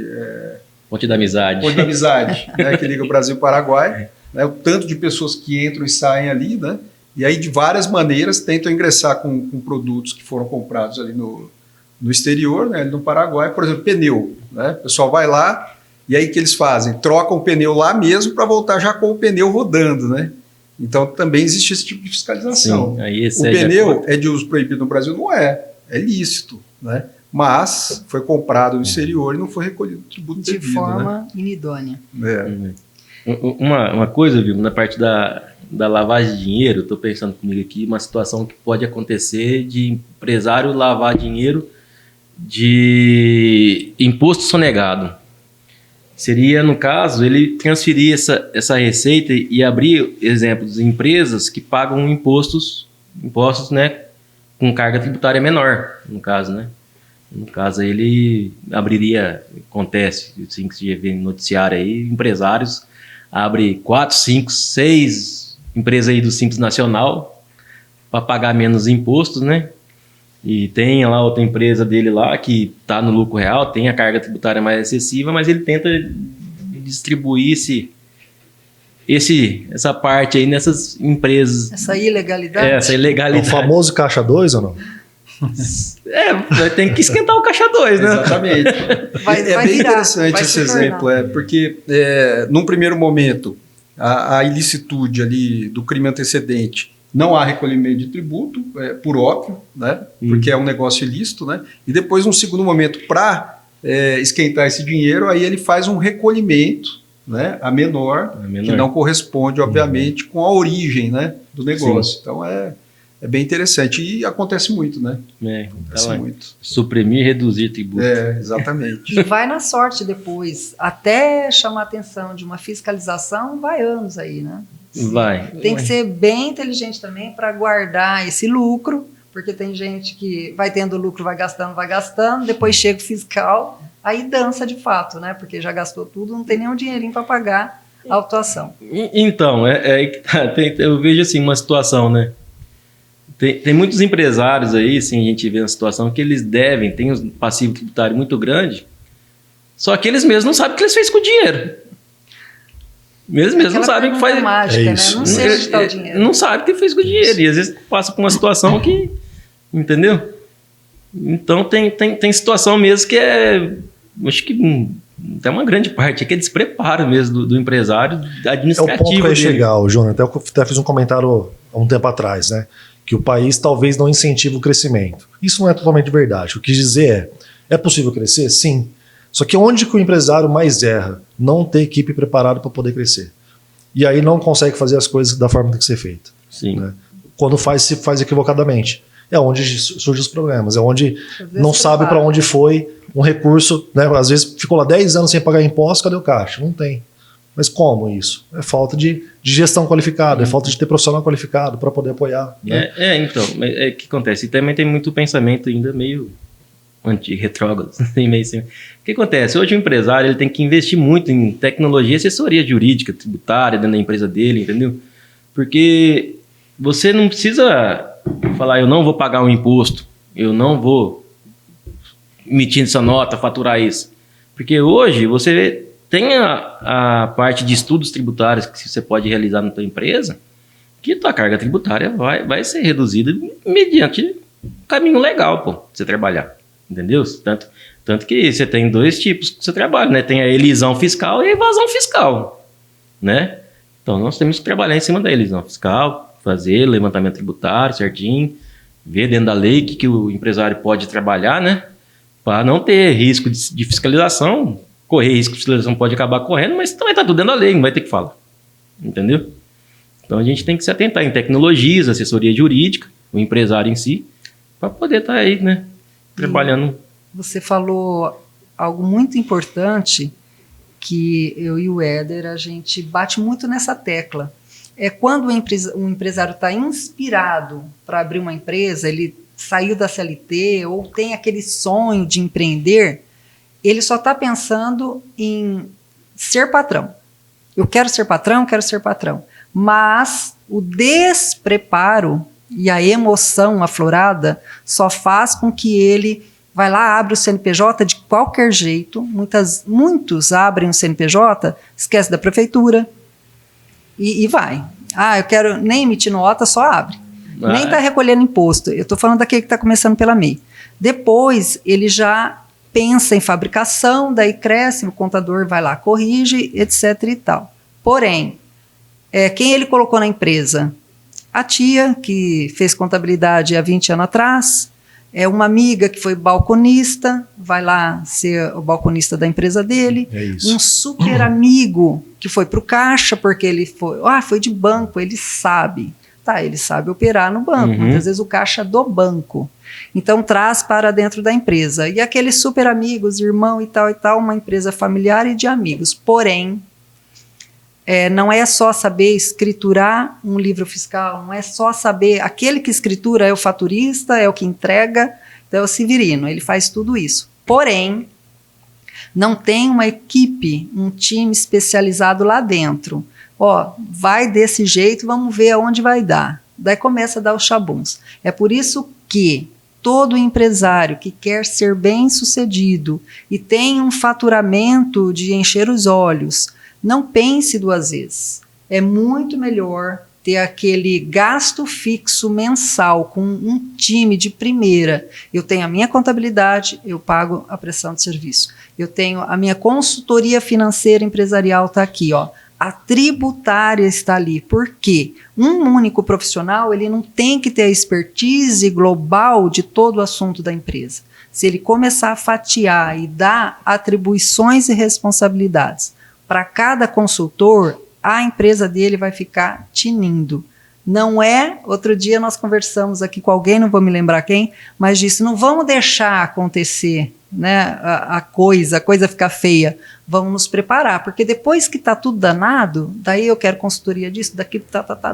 Ponte da Amizade. Ponte da Amizade, né, que liga o Brasil e o Paraguai. Né, o tanto de pessoas que entram e saem ali, né? E aí, de várias maneiras, tentam ingressar com produtos que foram comprados ali no exterior, né, ali no Paraguai. Por exemplo, pneu. Né? O pessoal vai lá, e aí o que eles fazem? Trocam o pneu lá mesmo para voltar já com o pneu rodando, né? Então, também existe esse tipo de fiscalização. Sim, aí o pneu é de uso proibido no Brasil? Não é. É lícito, né? Mas foi comprado no exterior e não foi recolhido tributo devido. De forma inidônea. Uma coisa, viu, na parte da lavagem de dinheiro, estou pensando comigo aqui, uma situação que pode acontecer de empresário lavar dinheiro de imposto sonegado. Seria, no caso, ele transferir essa receita e abrir, exemplos, empresas que pagam impostos, né, com carga tributária menor, no caso, né? No caso, ele abriria, acontece, assim que você vê no noticiário aí, empresários abrem 4, 5, 6 empresas aí do Simples Nacional para pagar menos impostos, né? E tem lá outra empresa dele lá que está no lucro real, tem a carga tributária mais excessiva, mas ele tenta distribuir essa parte aí nessas empresas. Essa ilegalidade? Essa ilegalidade. É o famoso caixa 2 ou não? Tem que esquentar o caixa 2, né? Exatamente. Vai bem virar, interessante esse exemplo, porque num primeiro momento a ilicitude ali do crime antecedente, não há recolhimento de tributo, por óbvio, né? Porque é um negócio ilícito, né? E depois, num segundo momento, para esquentar esse dinheiro, aí ele faz um recolhimento, né, a menor, que não corresponde, obviamente, com a origem, né, do negócio. Sim. Então, é bem interessante. E acontece muito, né? Acontece muito. Suprimir e reduzir tributo. Exatamente. E vai na sorte depois. Até chamar a atenção de uma fiscalização, vai anos aí, né? Vai. Tem que ser bem inteligente também para guardar esse lucro, porque tem gente que vai tendo lucro, vai gastando, depois chega o fiscal, aí dança de fato, né? Porque já gastou tudo, não tem nenhum dinheirinho para pagar a autuação. Então, eu vejo assim uma situação, né? Tem muitos empresários aí, assim, a gente vê uma situação que eles tem um passivo tributário muito grande, só que eles mesmos não sabem o que eles fez com o dinheiro. Eles não sabem o que faz. Mágica, né? Não sei onde está o dinheiro. Não sabe o que fez com o dinheiro. E às vezes passa por uma situação que. Entendeu? Então tem situação mesmo que acho que tem uma grande parte que é despreparo mesmo do empresário administrativo. É o ponto que vai chegar, o Jonas. Até fiz um comentário há um tempo atrás, né? Que o país talvez não incentive o crescimento. Isso não é totalmente verdade. O que quis dizer é possível crescer? Sim. Só que onde que o empresário mais erra? Não ter equipe preparada para poder crescer. E aí não consegue fazer as coisas da forma que tem que ser feita. Sim. Né? Quando se faz equivocadamente. É onde surgem os problemas. É onde não sabe para onde foi um recurso. Né? Às vezes ficou lá 10 anos sem pagar imposto, cadê o caixa? Não tem. Mas como isso? É falta de gestão qualificada, é falta de ter profissional qualificado para poder apoiar. Né? Então, o que acontece? E também tem muito pensamento ainda meio anti-retrógrado. O que acontece? Hoje o empresário ele tem que investir muito em tecnologia e assessoria jurídica, tributária, dentro da empresa dele, entendeu? Porque você não precisa falar, eu não vou pagar um imposto, eu não vou emitir essa nota, faturar isso. Porque hoje você tem a parte de estudos tributários que você pode realizar na tua empresa, que a tua carga tributária vai ser reduzida mediante um caminho legal, para você trabalhar. Entendeu? Tanto que você tem 2 tipos que você trabalha, né? Tem a elisão fiscal e a evasão fiscal, né? Então, nós temos que trabalhar em cima da elisão fiscal, fazer levantamento tributário certinho, ver dentro da lei que o empresário pode trabalhar, né? Para não ter risco de fiscalização. Correr risco de fiscalização pode acabar correndo, mas também está tudo dentro da lei, não vai ter que falar. Entendeu? Então, a gente tem que se atentar em tecnologias, assessoria jurídica, o empresário em si, para poder estar aí, né? Trabalhando. Você falou algo muito importante que eu e o Éder, a gente bate muito nessa tecla. É quando o empresário está inspirado para abrir uma empresa, ele saiu da CLT ou tem aquele sonho de empreender, ele só está pensando em ser patrão. Eu quero ser patrão, quero ser patrão. Mas o despreparo E a emoção aflorada só faz com que ele vai lá, abre o CNPJ de qualquer jeito. Muitos abrem o CNPJ, esquece da prefeitura e vai. Eu quero nem emitir nota, só abre. Nem está recolhendo imposto. Eu estou falando daquele que está começando pela MEI. Depois, ele já pensa em fabricação, daí cresce, o contador vai lá, corrige, etc. e tal. Porém, quem ele colocou na empresa? A tia, que fez contabilidade há 20 anos atrás, uma amiga que foi balconista, vai lá ser o balconista da empresa dele. É isso. Um super amigo que foi para o caixa, porque ele foi de banco, ele sabe. Ele sabe operar no banco, muitas vezes o caixa do banco. Então traz para dentro da empresa. E aqueles super amigos, irmão e tal, uma empresa familiar e de amigos. Porém, não é só saber escriturar um livro fiscal, não é só saber, aquele que escritura é o faturista, é o que entrega, então é o Severino, ele faz tudo isso. Porém, não tem uma equipe, um time especializado lá dentro. Vai desse jeito, vamos ver aonde vai dar. Daí começa a dar os chabuns. É por isso que todo empresário que quer ser bem-sucedido e tem um faturamento de encher os olhos, não pense duas vezes. É muito melhor ter aquele gasto fixo mensal com um time de primeira. Eu tenho a minha contabilidade, eu pago a prestação de serviço. Eu tenho a minha consultoria financeira empresarial, está aqui, A tributária está ali. Por quê? Um único profissional, ele não tem que ter a expertise global de todo o assunto da empresa. Se ele começar a fatiar e dar atribuições e responsabilidades para cada consultor, a empresa dele vai ficar tinindo. Não outro dia nós conversamos aqui com alguém, não vou me lembrar quem, mas disse, não vamos deixar acontecer, né, a coisa ficar feia, vamos nos preparar, porque depois que está tudo danado, daí eu quero consultoria disso, daqui,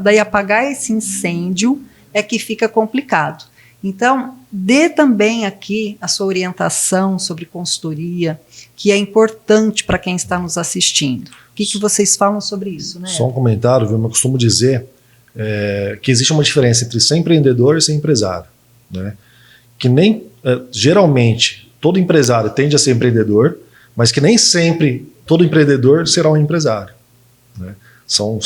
daí apagar esse incêndio é que fica complicado. Então, dê também aqui a sua orientação sobre consultoria, que é importante para quem está nos assistindo. O que vocês falam sobre isso, né? Só um comentário, eu costumo dizer que existe uma diferença entre ser empreendedor e ser empresário, né? Que nem, geralmente, todo empresário tende a ser empreendedor, mas que nem sempre todo empreendedor será um empresário, né? São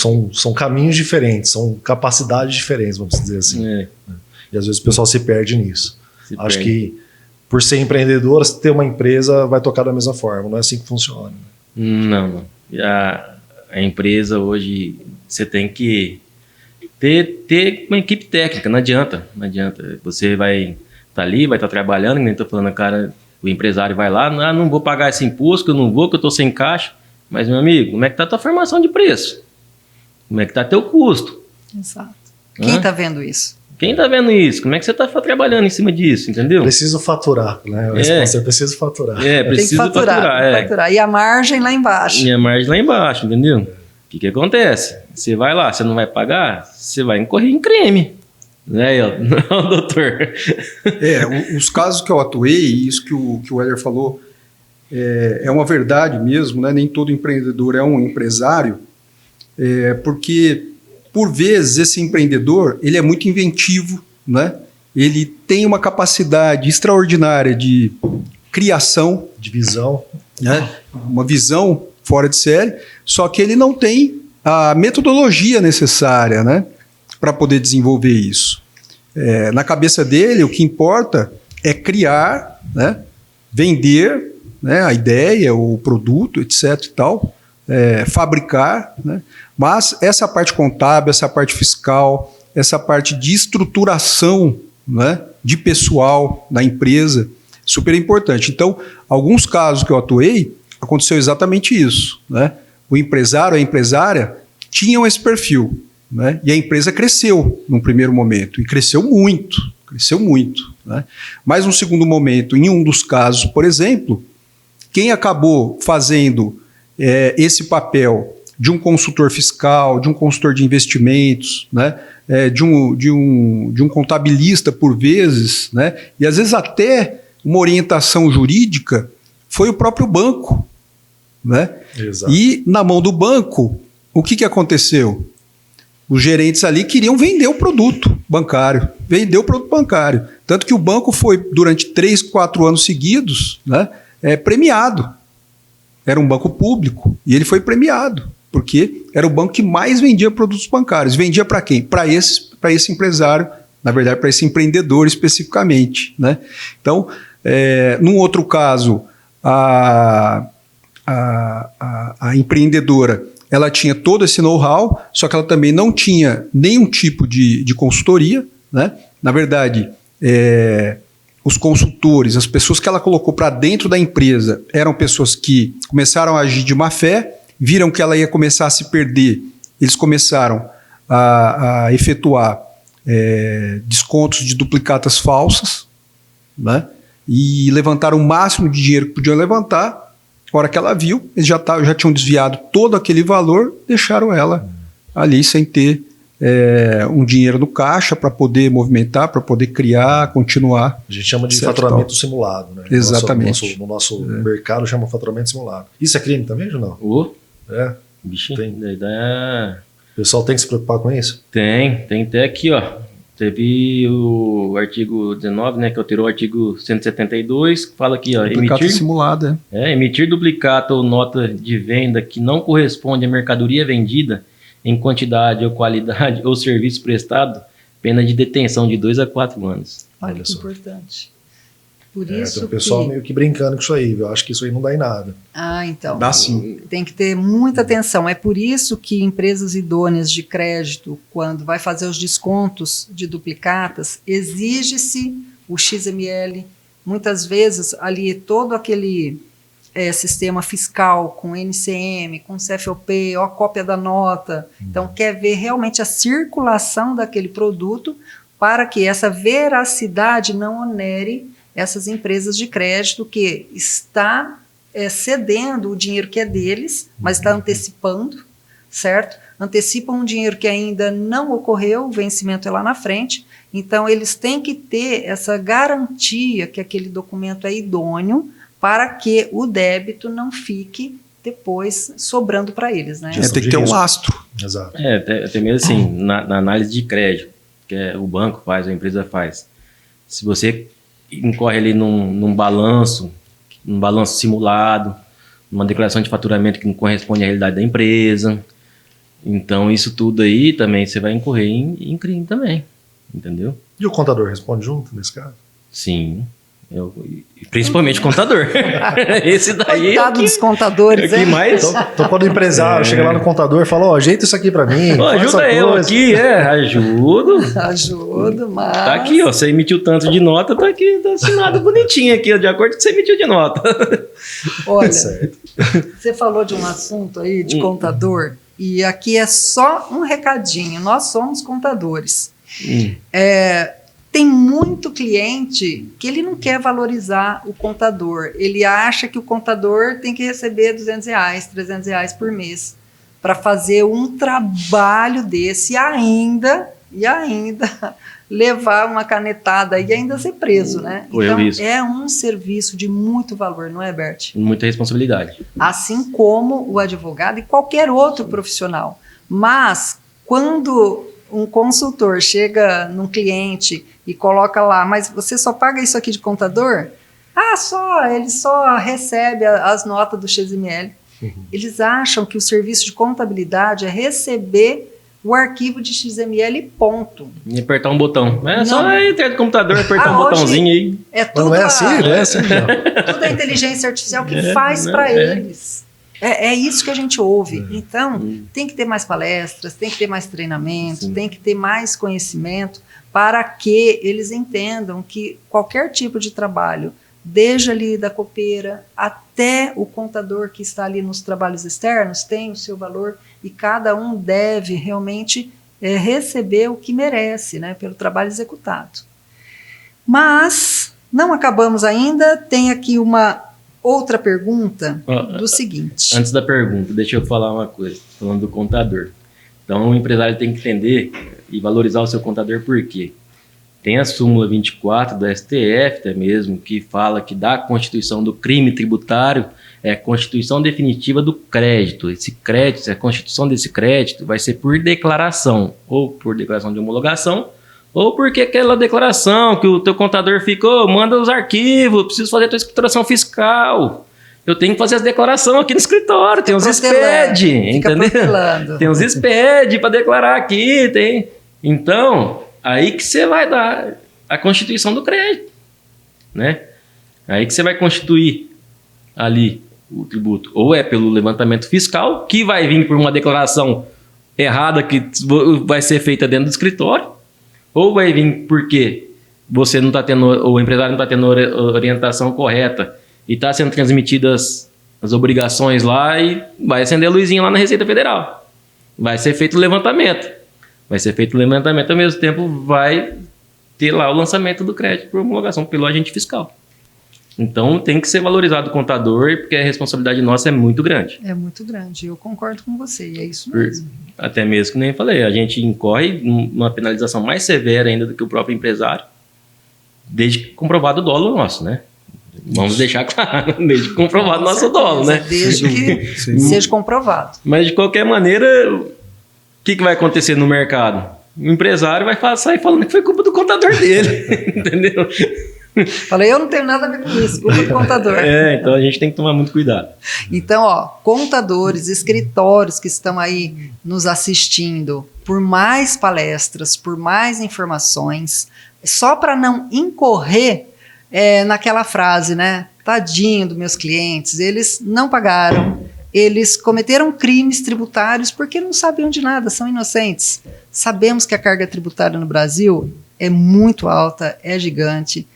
caminhos diferentes, são capacidades diferentes, vamos dizer assim. E às vezes o pessoal se perde nisso. Acho que por ser empreendedor, ter uma empresa vai tocar da mesma forma, não é assim que funciona. Não. A empresa hoje, você tem que ter uma equipe técnica, não adianta. Você vai estar ali, vai estar trabalhando, nem estou falando, cara, o empresário vai lá, não vou pagar esse imposto, que eu estou sem caixa. Mas, meu amigo, como é que está a tua formação de preço? Como é que está teu custo? Exato. Quem está vendo isso? Quem está vendo isso? Como é que você está trabalhando em cima disso, entendeu? Preciso faturar, né? Preciso faturar. Preciso faturar. E a margem lá embaixo. Entendeu? O que acontece? Você vai lá, você não vai pagar, você vai incorrer em crime. Né, não, doutor? Os casos que eu atuei, isso que o Heller falou, é uma verdade mesmo, né? Nem todo empreendedor é um empresário, porque, por vezes, esse empreendedor ele é muito inventivo, né? Ele tem uma capacidade extraordinária de criação, de visão, né? Uma visão fora de série, só que ele não tem a metodologia necessária, né, para poder desenvolver isso. Na cabeça dele, o que importa é criar, né, vender, né, a ideia, o produto, etc. e tal, fabricar, né, mas essa parte contábil, essa parte fiscal, essa parte de estruturação, né, de pessoal da empresa, super importante. Então, alguns casos que eu atuei, aconteceu exatamente isso, né? O empresário, a empresária tinham esse perfil, né? E a empresa cresceu num primeiro momento, e cresceu muito, né? Mas num segundo momento, em um dos casos, por exemplo, quem acabou fazendo esse papel de um consultor fiscal, de um consultor de investimentos, né? De um contabilista por vezes, né? E às vezes até uma orientação jurídica, foi o próprio banco, né? Exato. E na mão do banco, o que aconteceu? Os gerentes ali queriam vender o produto. bancário, vendeu produto bancário. Tanto que o banco foi, durante 3, 4 anos seguidos, né, premiado. Era um banco público e ele foi premiado, porque era o banco que mais vendia produtos bancários. Vendia para quem? Para esse empresário, na verdade, para esse empreendedor especificamente, né? Então, num outro caso, a empreendedora, ela tinha todo esse know-how, só que ela também não tinha nenhum tipo de consultoria, né? Na verdade, os consultores, as pessoas que ela colocou para dentro da empresa, eram pessoas que começaram a agir de má fé, viram que ela ia começar a se perder, eles começaram a efetuar descontos de duplicatas falsas, né? E levantaram o máximo de dinheiro que podiam levantar. A hora que ela viu, eles já tinham desviado todo aquele valor, deixaram ela ali sem ter um dinheiro no caixa para poder movimentar, para poder criar, continuar. A gente chama de faturamento simulado, né? Exatamente. No nosso mercado chama faturamento simulado. Isso é crime também, Junão? Bichinho, tem. O pessoal tem que se preocupar com isso? Tem até aqui, ó. Teve o artigo 19, né, que alterou o artigo 172, que fala aqui, ó, emitir simulado, emitir duplicata ou nota de venda que não corresponde à mercadoria vendida em quantidade ou qualidade ou serviço prestado, pena de detenção de 2 a 4 anos. Olha que importante. Por isso tem o pessoal meio que brincando com isso aí, eu acho que isso aí não dá em nada. Então. Dá sim. Tem que ter muita atenção. É por isso que empresas idôneas de crédito, quando vai fazer os descontos de duplicatas, exige-se o XML. Muitas vezes ali todo aquele sistema fiscal com NCM, com CFOP, a cópia da nota. Então quer ver realmente a circulação daquele produto para que essa veracidade não onere essas empresas de crédito que está cedendo o dinheiro que é deles, mas está antecipando, certo? Antecipam um dinheiro que ainda não ocorreu, o vencimento é lá na frente, então eles têm que ter essa garantia que aquele documento é idôneo para que o débito não fique depois sobrando para eles, né? Tem que ter um lastro. Exato. Até mesmo assim, na análise de crédito, que o banco faz, a empresa faz, se você incorre ali num balanço simulado, numa declaração de faturamento que não corresponde à realidade da empresa, então isso tudo aí também você vai incorrer em crime também, entendeu? E o contador responde junto nesse caso? Sim, principalmente o contador. Esse daí coitado dos contadores, é que mais... Então quando o empresário chega lá no contador e fala, ajeita isso aqui pra mim. Ajuda eu aqui, ajudo. Ajudo, mas... Tá aqui, ó, você emitiu tanto de nota, tá aqui, tá assinado bonitinho aqui, de acordo com o que você emitiu de nota. Olha, você falou de um assunto aí de contador, e aqui é só um recadinho, nós somos contadores. Tem muito cliente que ele não quer valorizar o contador. Ele acha que o contador tem que receber R$200, R$300 por mês para fazer um trabalho desse e ainda levar uma canetada e ainda ser preso, né? Então, é um serviço de muito valor, não é, Bert? Muita responsabilidade. Assim como o advogado e qualquer outro profissional. Mas, quando um consultor chega num cliente e coloca lá, mas você só paga isso aqui de contador? Ele só recebe as notas do XML. Eles acham que o serviço de contabilidade é receber o arquivo de XML ponto. E apertar um botão. Só entrar no computador, apertar um botãozinho aí. Não é assim, não é assim. Tudo a inteligência artificial que faz para eles. É isso que a gente ouve. Então, tem que ter mais palestras, tem que ter mais treinamento, tem que ter mais conhecimento para que eles entendam que qualquer tipo de trabalho, desde ali da copeira até o contador que está ali nos trabalhos externos, tem o seu valor e cada um deve realmente receber o que merece, né, pelo trabalho executado. Mas não acabamos ainda, tem aqui uma outra pergunta do seguinte. Antes da pergunta, deixa eu falar uma coisa, falando do contador. Então, o empresário tem que entender e valorizar o seu contador, por quê? Tem a súmula 24 do STF, até mesmo, que fala que da constituição do crime tributário é a constituição definitiva do crédito. Esse crédito, a constituição desse crédito vai ser por declaração, ou por declaração de homologação, Ou porque aquela declaração que o teu contador ficou, manda os arquivos, preciso fazer a tua escrituração fiscal. Eu tenho que fazer as declarações aqui no escritório, tem uns SPED, entendeu? Tem uns SPED para declarar aqui, tem. Então, aí que você vai dar a constituição do crédito, né? Aí que você vai constituir ali o tributo. Ou é pelo levantamento fiscal, que vai vir por uma declaração errada que vai ser feita dentro do escritório, ou vai vir porque você não está tendo, o empresário não está tendo orientação correta e está sendo transmitidas as obrigações lá e vai acender a luzinha lá na Receita Federal. Vai ser feito o levantamento. Vai ser feito o levantamento, ao mesmo tempo vai ter lá o lançamento do crédito por homologação pelo agente fiscal. Então tem que ser valorizado o contador, porque a responsabilidade nossa é muito grande. É muito grande, eu concordo com você, e é isso mesmo. Até mesmo que nem falei, a gente incorre numa penalização mais severa ainda do que o próprio empresário, desde que comprovado o dolo nosso, né? Vamos deixar claro, desde que comprovado o nosso dolo, né? Desde que seja comprovado. Mas de qualquer maneira, o que vai acontecer no mercado? O empresário vai sair falando que foi culpa do contador dele, entendeu? Falei, eu não tenho nada a ver com isso, culpa do contador. Então a gente tem que tomar muito cuidado. Então, contadores, escritórios que estão aí nos assistindo, por mais palestras, por mais informações, só para não incorrer naquela frase, né? Tadinho dos meus clientes, eles não pagaram, eles cometeram crimes tributários porque não sabiam de nada, são inocentes. Sabemos que a carga tributária no Brasil é muito alta, é gigante.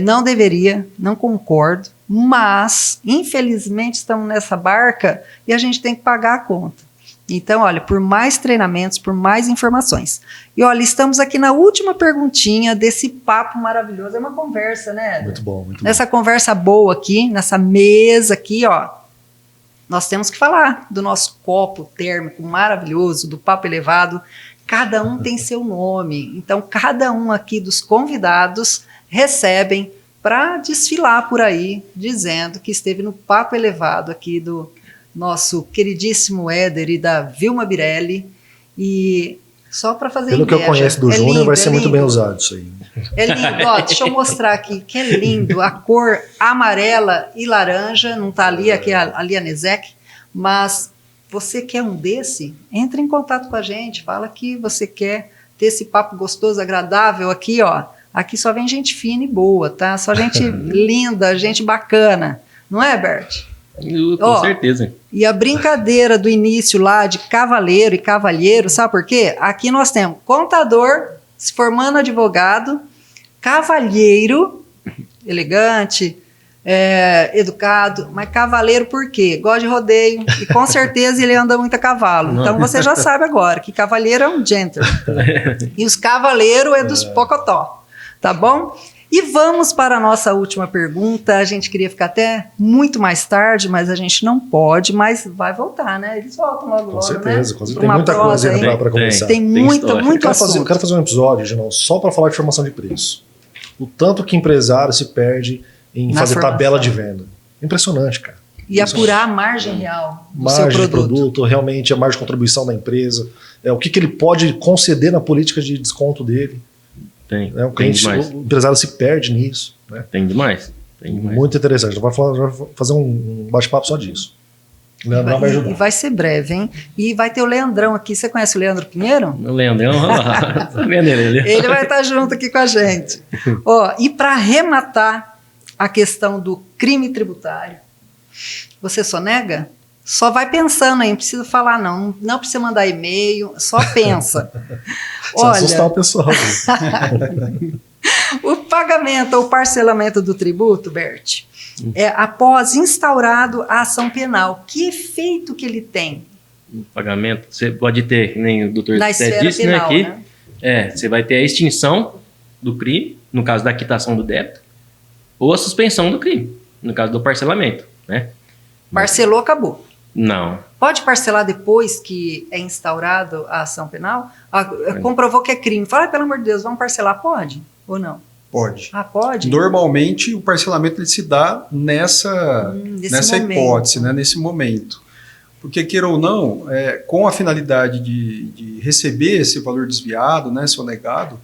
Não deveria, não concordo, mas infelizmente estamos nessa barca e a gente tem que pagar a conta. Então, olha, por mais treinamentos, por mais informações. E olha, estamos aqui na última perguntinha desse papo maravilhoso. É uma conversa, né? Muito bom, muito bom. Nessa conversa boa aqui, nessa mesa aqui, nós temos que falar do nosso copo térmico maravilhoso, do papo elevado. Cada um tem seu nome. Então, cada um aqui dos convidados recebem para desfilar por aí, dizendo que esteve no papo elevado aqui do nosso queridíssimo Éder e da Vilma Birelli. E só para fazer Pelo inveja, que eu conheço do Júnior, vai ser muito bem usado isso aí. É lindo, deixa eu mostrar aqui, que é lindo, a cor amarela e laranja, não está ali, aqui ali a Nezek, mas você quer um desse? Entre em contato com a gente, fala que você quer ter esse papo gostoso, agradável aqui, Aqui só vem gente fina e boa, tá? Só gente linda, gente bacana. Não é, Bert? Com certeza. E a brincadeira do início lá de cavaleiro e cavalheiro, sabe por quê? Aqui nós temos contador, se formando advogado, cavalheiro, elegante, educado, mas cavaleiro por quê? Gosta de rodeio e com certeza ele anda muito a cavalo. Então você já sabe agora que cavalheiro é um gentleman. E os cavaleiros é dos pocotó. Tá bom? E vamos para a nossa última pergunta. A gente queria ficar até muito mais tarde, mas a gente não pode, mas vai voltar, né? Eles voltam logo, com certeza, né? Com certeza. Tem muita coisa ainda para conversar. Tem muito assunto. Eu quero fazer um episódio, Ginão, só para falar de formação de preço. O tanto que empresário se perde em fazer tabela de venda. Impressionante, cara. E apurar a margem real do seu margem produto. De produto, realmente a margem de contribuição da empresa, o que ele pode conceder na política de desconto dele. Tem demais. O empresário se perde nisso. Né? Tem demais. Muito interessante. Vai fazer um bate-papo só disso. O Leandrão vai ajudar. E vai ser breve, hein? E vai ter o Leandrão aqui. Você conhece o Leandro Pinheiro? O Leandrão, tá vendo ele? Ele vai estar junto aqui com a gente. E para arrematar a questão do crime tributário, você sonega? Só vai pensando aí, não precisa falar não precisa mandar e-mail, só pensa. Só assustar o pessoal. O pagamento ou parcelamento do tributo, Bert, após instaurado a ação penal, que efeito que ele tem? O pagamento, você pode ter, que nem o doutor na esfera disse, penal, né, aqui, você vai ter a extinção do crime, no caso da quitação do débito, ou a suspensão do crime, no caso do parcelamento, né? Parcelou, acabou. Não. Pode parcelar depois que é instaurado a ação penal? Comprovou que é crime. Fala, pelo amor de Deus, vamos parcelar? Pode ou não? Pode. Pode? Normalmente, o parcelamento ele se dá nessa hipótese, né, nesse momento. Porque, queira ou não, com a finalidade de receber esse valor desviado, né, sonegado,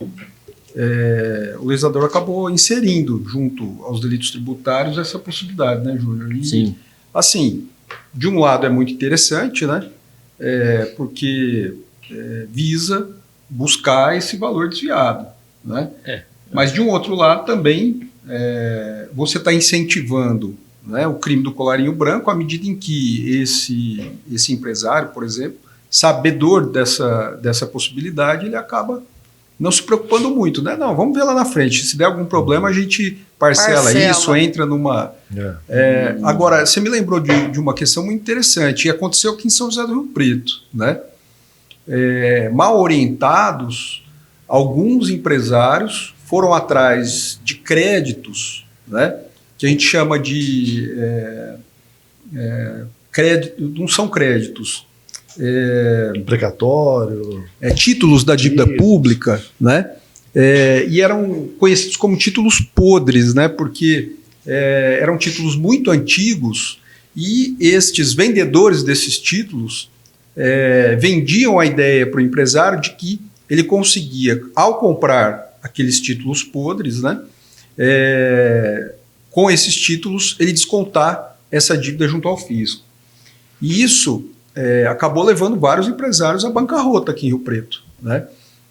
o legislador acabou inserindo, junto aos delitos tributários, essa possibilidade, né, Júnior? Sim. Assim, de um lado é muito interessante, né, porque visa buscar esse valor desviado, né? Mas de um outro lado também você está incentivando, né, o crime do colarinho branco à medida em que esse empresário, por exemplo, sabedor dessa possibilidade, ele acaba não se preocupando muito, né? Não, vamos ver lá na frente. Se der algum problema, a gente parcela. Isso, entra numa... Agora, você me lembrou de uma questão muito interessante, e aconteceu aqui em São José do Rio Preto, né? Mal orientados, alguns empresários foram atrás de créditos, né? Que a gente chama de... crédito, não são créditos, precatório, títulos da dívida pública, né? E eram conhecidos como títulos podres, né? Porque eram títulos muito antigos e estes vendedores desses títulos vendiam a ideia para o empresário de que ele conseguia, ao comprar aqueles títulos podres, né? Com esses títulos, ele descontar essa dívida junto ao fisco. E isso acabou levando vários empresários à bancarrota aqui em Rio Preto, né?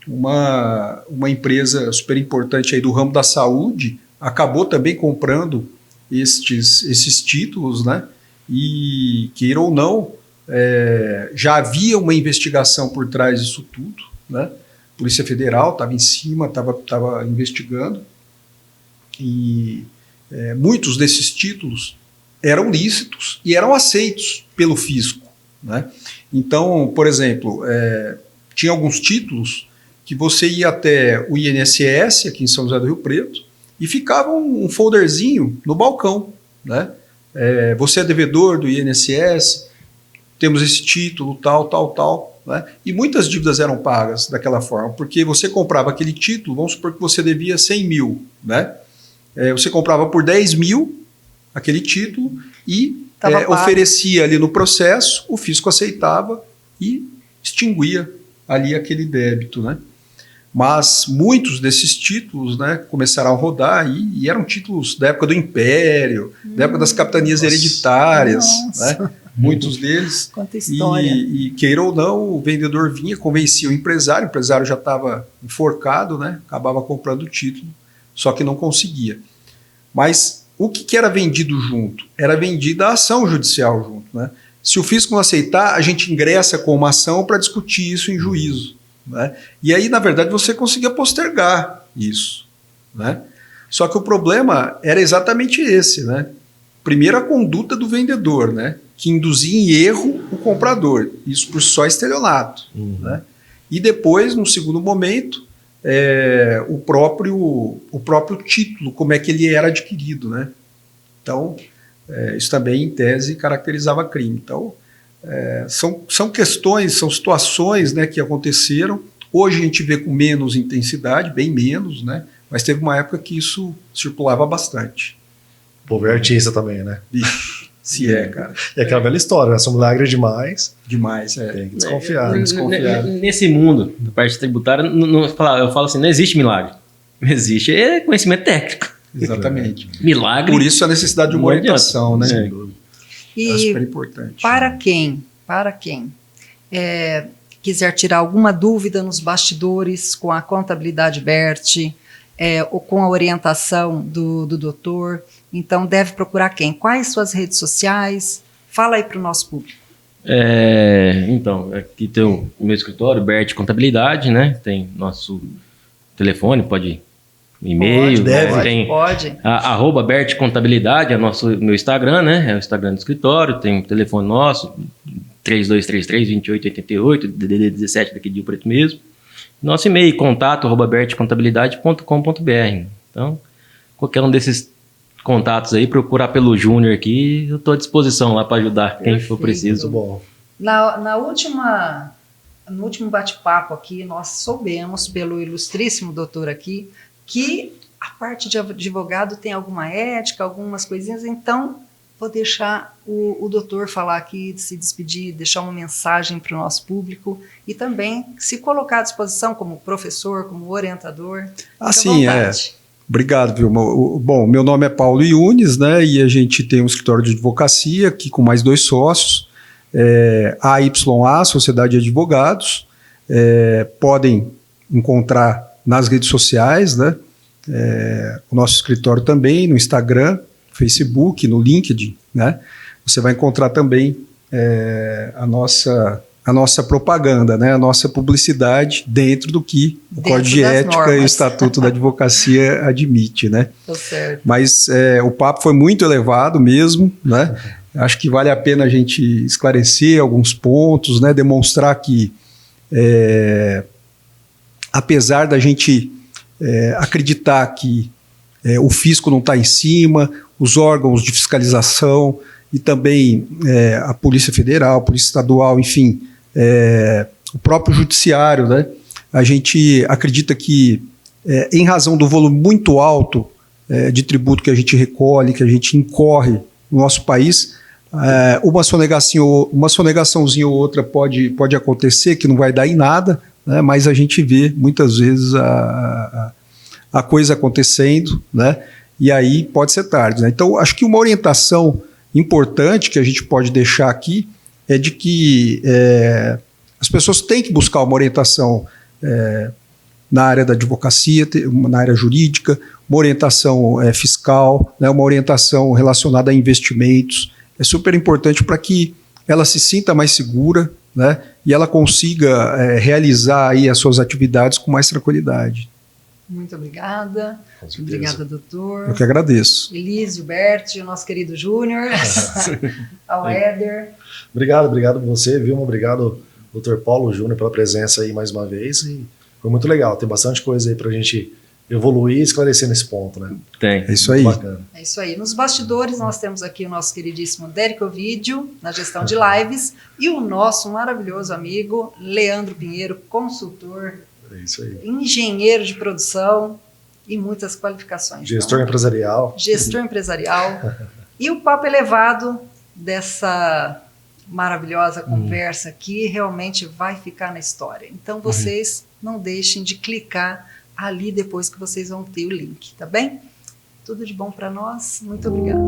Uma empresa super importante aí do ramo da saúde acabou também comprando esses títulos, né? E, queira ou não, já havia uma investigação por trás disso tudo, né? A Polícia Federal estava em cima, estava investigando, e muitos desses títulos eram lícitos e eram aceitos pelo fisco, né? Então, por exemplo, tinha alguns títulos que você ia até o INSS, aqui em São José do Rio Preto, e ficava um folderzinho no balcão, né? Você é devedor do INSS, temos esse título, tal, né? E muitas dívidas eram pagas daquela forma, porque você comprava aquele título, vamos supor que você devia 100 mil, né? Você comprava por 10 mil aquele título e oferecia ali no processo, o fisco aceitava e extinguia ali aquele débito, né? Mas muitos desses títulos, né, começaram a rodar e eram títulos da época do Império, da época das capitanias hereditárias, né? Muitos deles. Quanta história. E queira ou não, o vendedor vinha, convencia o empresário já estava enforcado, né? Acabava comprando o título, só que não conseguia. Mas o que era vendido junto? Era vendida a ação judicial junto, né? Se o fisco não aceitar, a gente ingressa com uma ação para discutir isso em juízo, né? E aí, na verdade, você conseguia postergar isso, né? Só que o problema era exatamente esse, né? Primeiro, a conduta do vendedor, né? Que induzia em erro o comprador. Isso por só estelionato, né? E depois, num segundo momento, o próprio título, como é que ele era adquirido, né? Então, isso também, em tese, caracterizava crime. Então, são questões, são situações, né, que aconteceram. Hoje a gente vê com menos intensidade, bem menos, né? Mas teve uma época que isso circulava bastante. O povo é artista também, né? Se cara. E aquela velha história, né? São milagres demais. Demais, Tem que desconfiar. Nesse mundo, da parte tributária, eu falo assim, não existe milagre. Existe conhecimento técnico. Exatamente. Milagre. Por isso a necessidade de uma orientação, né? E é super importante. Para quem quiser tirar alguma dúvida nos bastidores com a contabilidade BERT, ou com a orientação do doutor, então deve procurar quem? Quais suas redes sociais? Fala aí para o nosso público. Então, aqui tem o meu escritório, BERT Contabilidade, né? Tem nosso telefone, pode e-mail, pode. @ BERT Contabilidade é meu Instagram, né? É o Instagram do escritório, tem o telefone nosso, 3233-2888, DDD 17 daqui de Rio Preto mesmo. Nosso e-mail, contato @bertcontabilidade.com.br. Então, qualquer um desses contatos aí, procurar pelo Júnior aqui, eu estou à disposição lá para ajudar quem for preciso. Muito bom. No último bate-papo aqui, nós soubemos, pelo ilustríssimo doutor aqui, que a parte de advogado tem alguma ética, algumas coisinhas, então vou deixar o doutor falar aqui, se despedir, deixar uma mensagem para o nosso público e também se colocar à disposição como professor, como orientador. Sim, Obrigado, Vilma. Bom, meu nome é Paulo Yunes, né, e a gente tem um escritório de advocacia aqui com mais 2 sócios, AYA, Sociedade de Advogados, podem encontrar nas redes sociais, né, o nosso escritório também, no Instagram, Facebook, no LinkedIn, né, você vai encontrar também a nossa propaganda, né, a nossa publicidade dentro do que o Código de Ética e o Estatuto da Advocacia admite, né? Tá certo. Mas o papo foi muito elevado mesmo, né? Acho que vale a pena a gente esclarecer alguns pontos, né? Demonstrar que, apesar da gente acreditar que o fisco não está em cima, os órgãos de fiscalização e também a Polícia Federal, a Polícia Estadual, enfim, o próprio Judiciário, né? A gente acredita que, em razão do volume muito alto de tributo que a gente recolhe, que a gente incorre no nosso país, uma sonegaçãozinha ou outra pode acontecer, que não vai dar em nada, né? Mas a gente vê muitas vezes a coisa acontecendo, né? E aí pode ser tarde, né? Então, acho que uma orientação importante que a gente pode deixar aqui é de que as pessoas têm que buscar uma orientação na área da advocacia, na área jurídica, uma orientação fiscal, né, uma orientação relacionada a investimentos. É super importante para que ela se sinta mais segura, né, e ela consiga realizar aí as suas atividades com mais tranquilidade. Muito obrigada. Obrigada, doutor. Eu que agradeço. Elísio, Berti, o nosso querido Júnior, ao Éder. Obrigado por você, Vilma. Obrigado, doutor Paulo Júnior, pela presença aí mais uma vez. E foi muito legal. Tem bastante coisa aí para a gente evoluir e esclarecer nesse ponto, né? Tem. É isso aí. Bacana. É isso aí. Nos bastidores, nós temos aqui o nosso queridíssimo Dérico Ovidio, na gestão de lives, e o nosso maravilhoso amigo Leandro Pinheiro, consultor, É isso aí. engenheiro de produção e muitas qualificações. Gestor empresarial. Gestor empresarial. E o papo elevado dessa maravilhosa conversa aqui realmente vai ficar na história. Então, vocês não deixem de clicar ali depois que vocês vão ter o link, tá bem? Tudo de bom para nós. Muito obrigada.